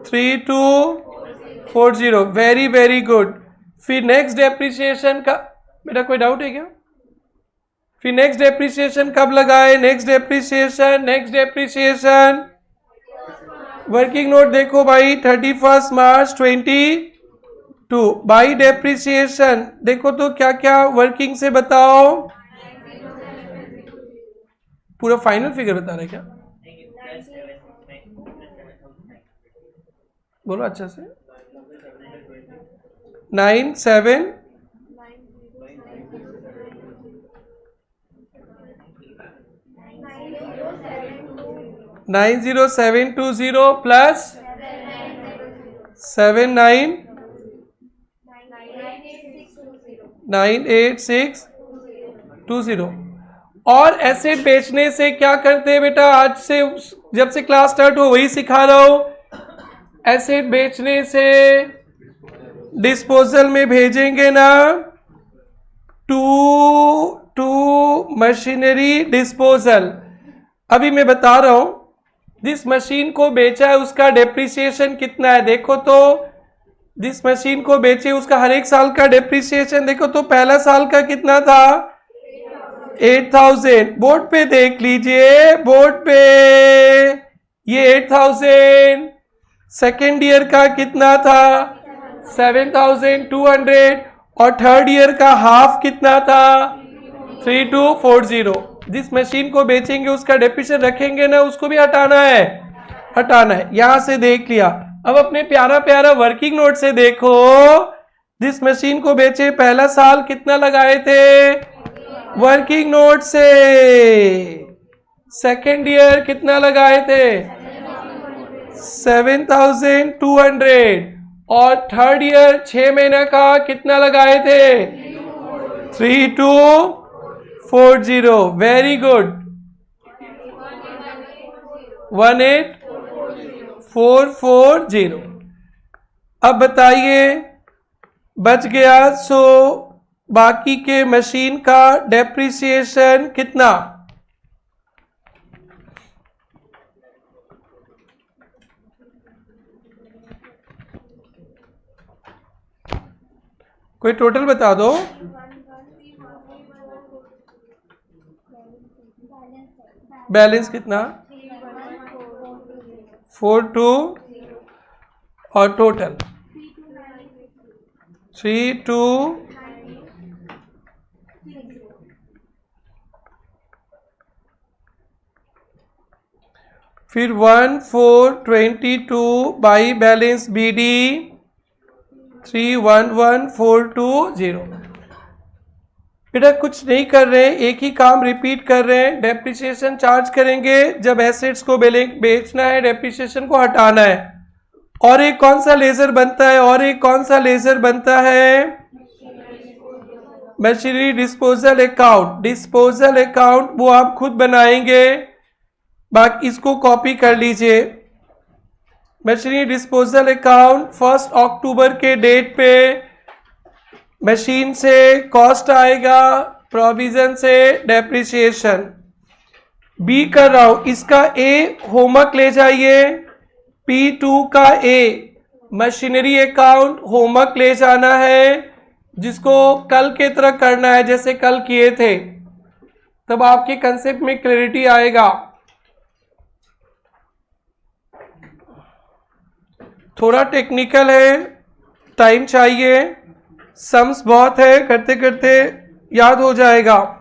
S1: 3240। Very very good. फिर नेक्स्ट डेप्रिसिएशन का बेटा कोई डाउट है क्या? फिर नेक्स्ट डेप्रिसिएशन कब लगाए? नेक्स्ट डेप्रिसिएशन वर्किंग नोट देखो भाई 31 मार्च 22। बाई डेप्रिसिएशन देखो तो क्या क्या वर्किंग से बताओ। पूरा फाइनल फिगर बता रहे क्या? बोलो अच्छा से। 90720 प्लस 799620। और एसेट बेचने से क्या करते हैं बेटा? आज से जब से क्लास स्टार्ट हो वही सिखा रहा हूं। एसेट बेचने से डिस्पोजल में भेजेंगे ना, टू मशीनरी डिस्पोजल। अभी मैं बता रहा हूं जिस मशीन को बेचा है उसका डेप्रिसिएशन कितना है देखो तो। जिस मशीन को बेचे उसका हर एक साल का डेप्रिसिएशन देखो तो पहला साल का कितना था? 8000। बोर्ड पे देख लीजिए, बोर्ड पे ये 8000। सेकेंड ईयर का कितना था? 7200। और थर्ड ईयर का हाफ कितना था? 3240। जिस मशीन को बेचेंगे उसका डेप्रिसिएशन रखेंगे ना, उसको भी हटाना है। यहां से देख लिया। अब अपने प्यारा प्यारा वर्किंग नोट से देखो। जिस मशीन को बेचे पहला साल कितना लगाए थे? वर्किंग नोट से। सेकेंड ईयर कितना लगाए थे? 7200। और थर्ड ईयर 6 महीने का कितना लगाए थे? 3240। Very good. 18440। अब बताइए बच गया सो बाकी के मशीन का डेप्रिसिएशन कितना? कोई टोटल बता दो। बैलेंस कितना? 42। और टोटल 32। फिर 1422 बाई बैलेंस BD 311420। बेटा कुछ नहीं कर रहे हैं, एक ही काम रिपीट कर रहे हैं। डेप्रिसिएशन चार्ज करेंगे जब एसेट्स को बेचना है, डेप्रिसिएशन को हटाना है। और एक कौन सा लेजर बनता है? Machinery disposal account. Disposal account वो आप खुद बनाएंगे, बाकी इसको कॉपी कर लीजिए। मशीनरी डिस्पोजल अकाउंट 1 अक्टूबर के डेट पे मशीन से कॉस्ट आएगा, प्रोविजन से डेप्रिसिएशन। बी कर रहा हूं, इसका ए होमवर्क ले जाइए। P2 का ए मशीनरी अकाउंट होमवर्क ले जाना है, जिसको कल के तरह करना है जैसे कल किए थे, तब आपके कंसेप्ट में क्लैरिटी आएगा। थोड़ा टेक्निकल है, टाइम चाहिए, सम्स बहुत है, करते करते याद हो जाएगा।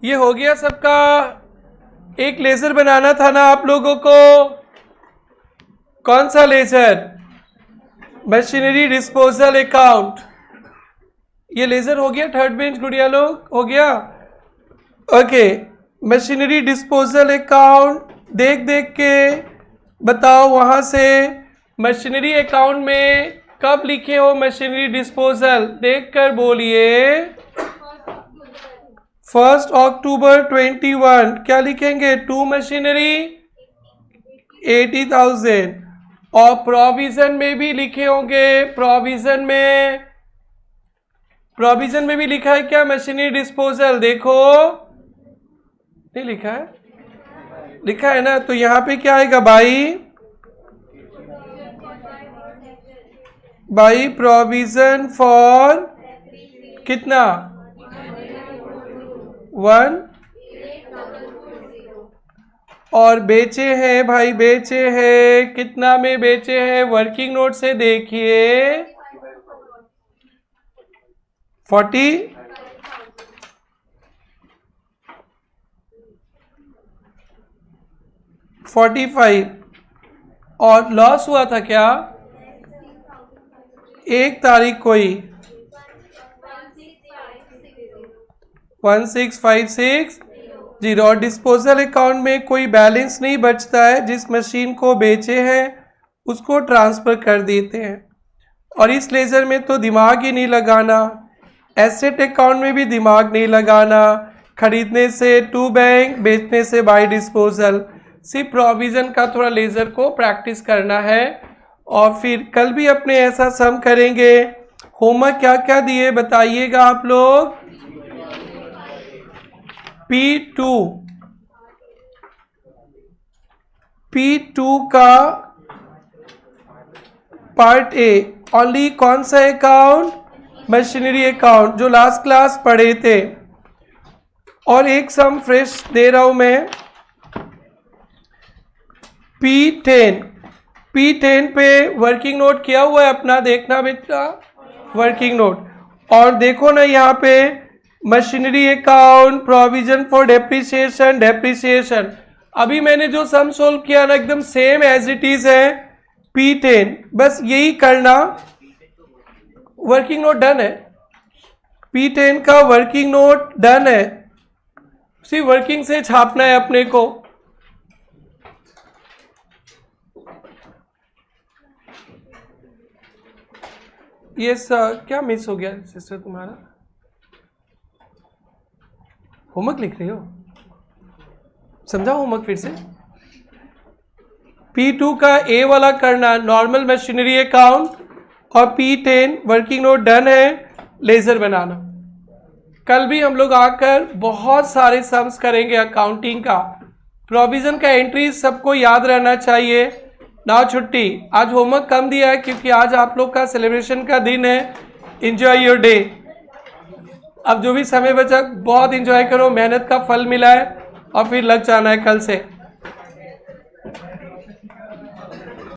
S1: ये हो गया सबका। एक लेजर बनाना था ना आप लोगों को, कौन सा लेजर? Machinery disposal account. ये लेजर हो गया थर्ड बेंच गुड़िया लोग, हो गया? ओके, मशीनरी डिस्पोजल अकाउंट देख देख के बताओ वहां से। मशीनरी अकाउंट में कब लिखे हो मशीनरी डिस्पोजल? देख कर बोलिए। 1 अक्टूबर 21। क्या लिखेंगे? To machinery 80,000। और प्रोविजन में भी लिखे होंगे, प्रोविजन में भी लिखा है क्या मशीनरी डिस्पोजल? देखो, नहीं लिखा है? लिखा है ना? तो यहां पे क्या आएगा बाई प्रोविजन फॉर कितना? 1। और बेचे हैं भाई, बेचे हैं कितना में बेचे हैं? वर्किंग नोट से देखिए 45। और लॉस हुआ था क्या? 1 तारीख को ही 16,560। और डिस्पोजल अकाउंट में कोई बैलेंस नहीं बचता है, जिस मशीन को बेचे हैं उसको ट्रांसफर कर देते हैं। और इस लेजर में तो दिमाग ही नहीं लगाना, एसेट अकाउंट में भी दिमाग नहीं लगाना, खरीदने से टू बैंक, बेचने से बाय डिस्पोजल। सिर्फ प्रोविजन का थोड़ा लेजर को प्रैक्टिस करना है। और फिर कल भी अपने ऐसा सम करेंगे। होमवर्क क्या क्या दिए बताइएगा आप लोग। P2 का पार्ट ए ओनली कौन सा अकाउंट? मशीनरी अकाउंट, जो लास्ट क्लास पढ़े थे। और एक सम फ्रेश दे रहा हूं मैं। P10 पे वर्किंग नोट किया हुआ है अपना, देखना बेटा वर्किंग नोट। और देखो ना यहाँ पे machinery account, provision for depreciation. अभी मैंने जो सम सोल्व किया ना एकदम सेम एज इट इज है P10, बस यही करना। वर्किंग नोट डन है, P10 का वर्किंग नोट डन है। सिर्फ वर्किंग से छापना है अपने को। ये क्या मिस हो गया सिस्टर तुम्हारा? होमवर्क लिख रही हो? समझाओ होमवर्क फिर से। P2 का ए वाला करना नॉर्मल मशीनरी अकाउंट, और P10 वर्किंग नोट डन है, लेजर बनाना। कल भी हम लोग आकर बहुत सारे सम्स करेंगे अकाउंटिंग का। प्रोविजन का एंट्री सबको याद रहना चाहिए। ना छुट्टी, आज होमवर्क कम दिया है क्योंकि आज आप लोग का सेलिब्रेशन का दिन है। Enjoy your day. अब जो भी समय बचा बहुत एंजॉय करो, मेहनत का फल मिला है और फिर लग जाना है कल से।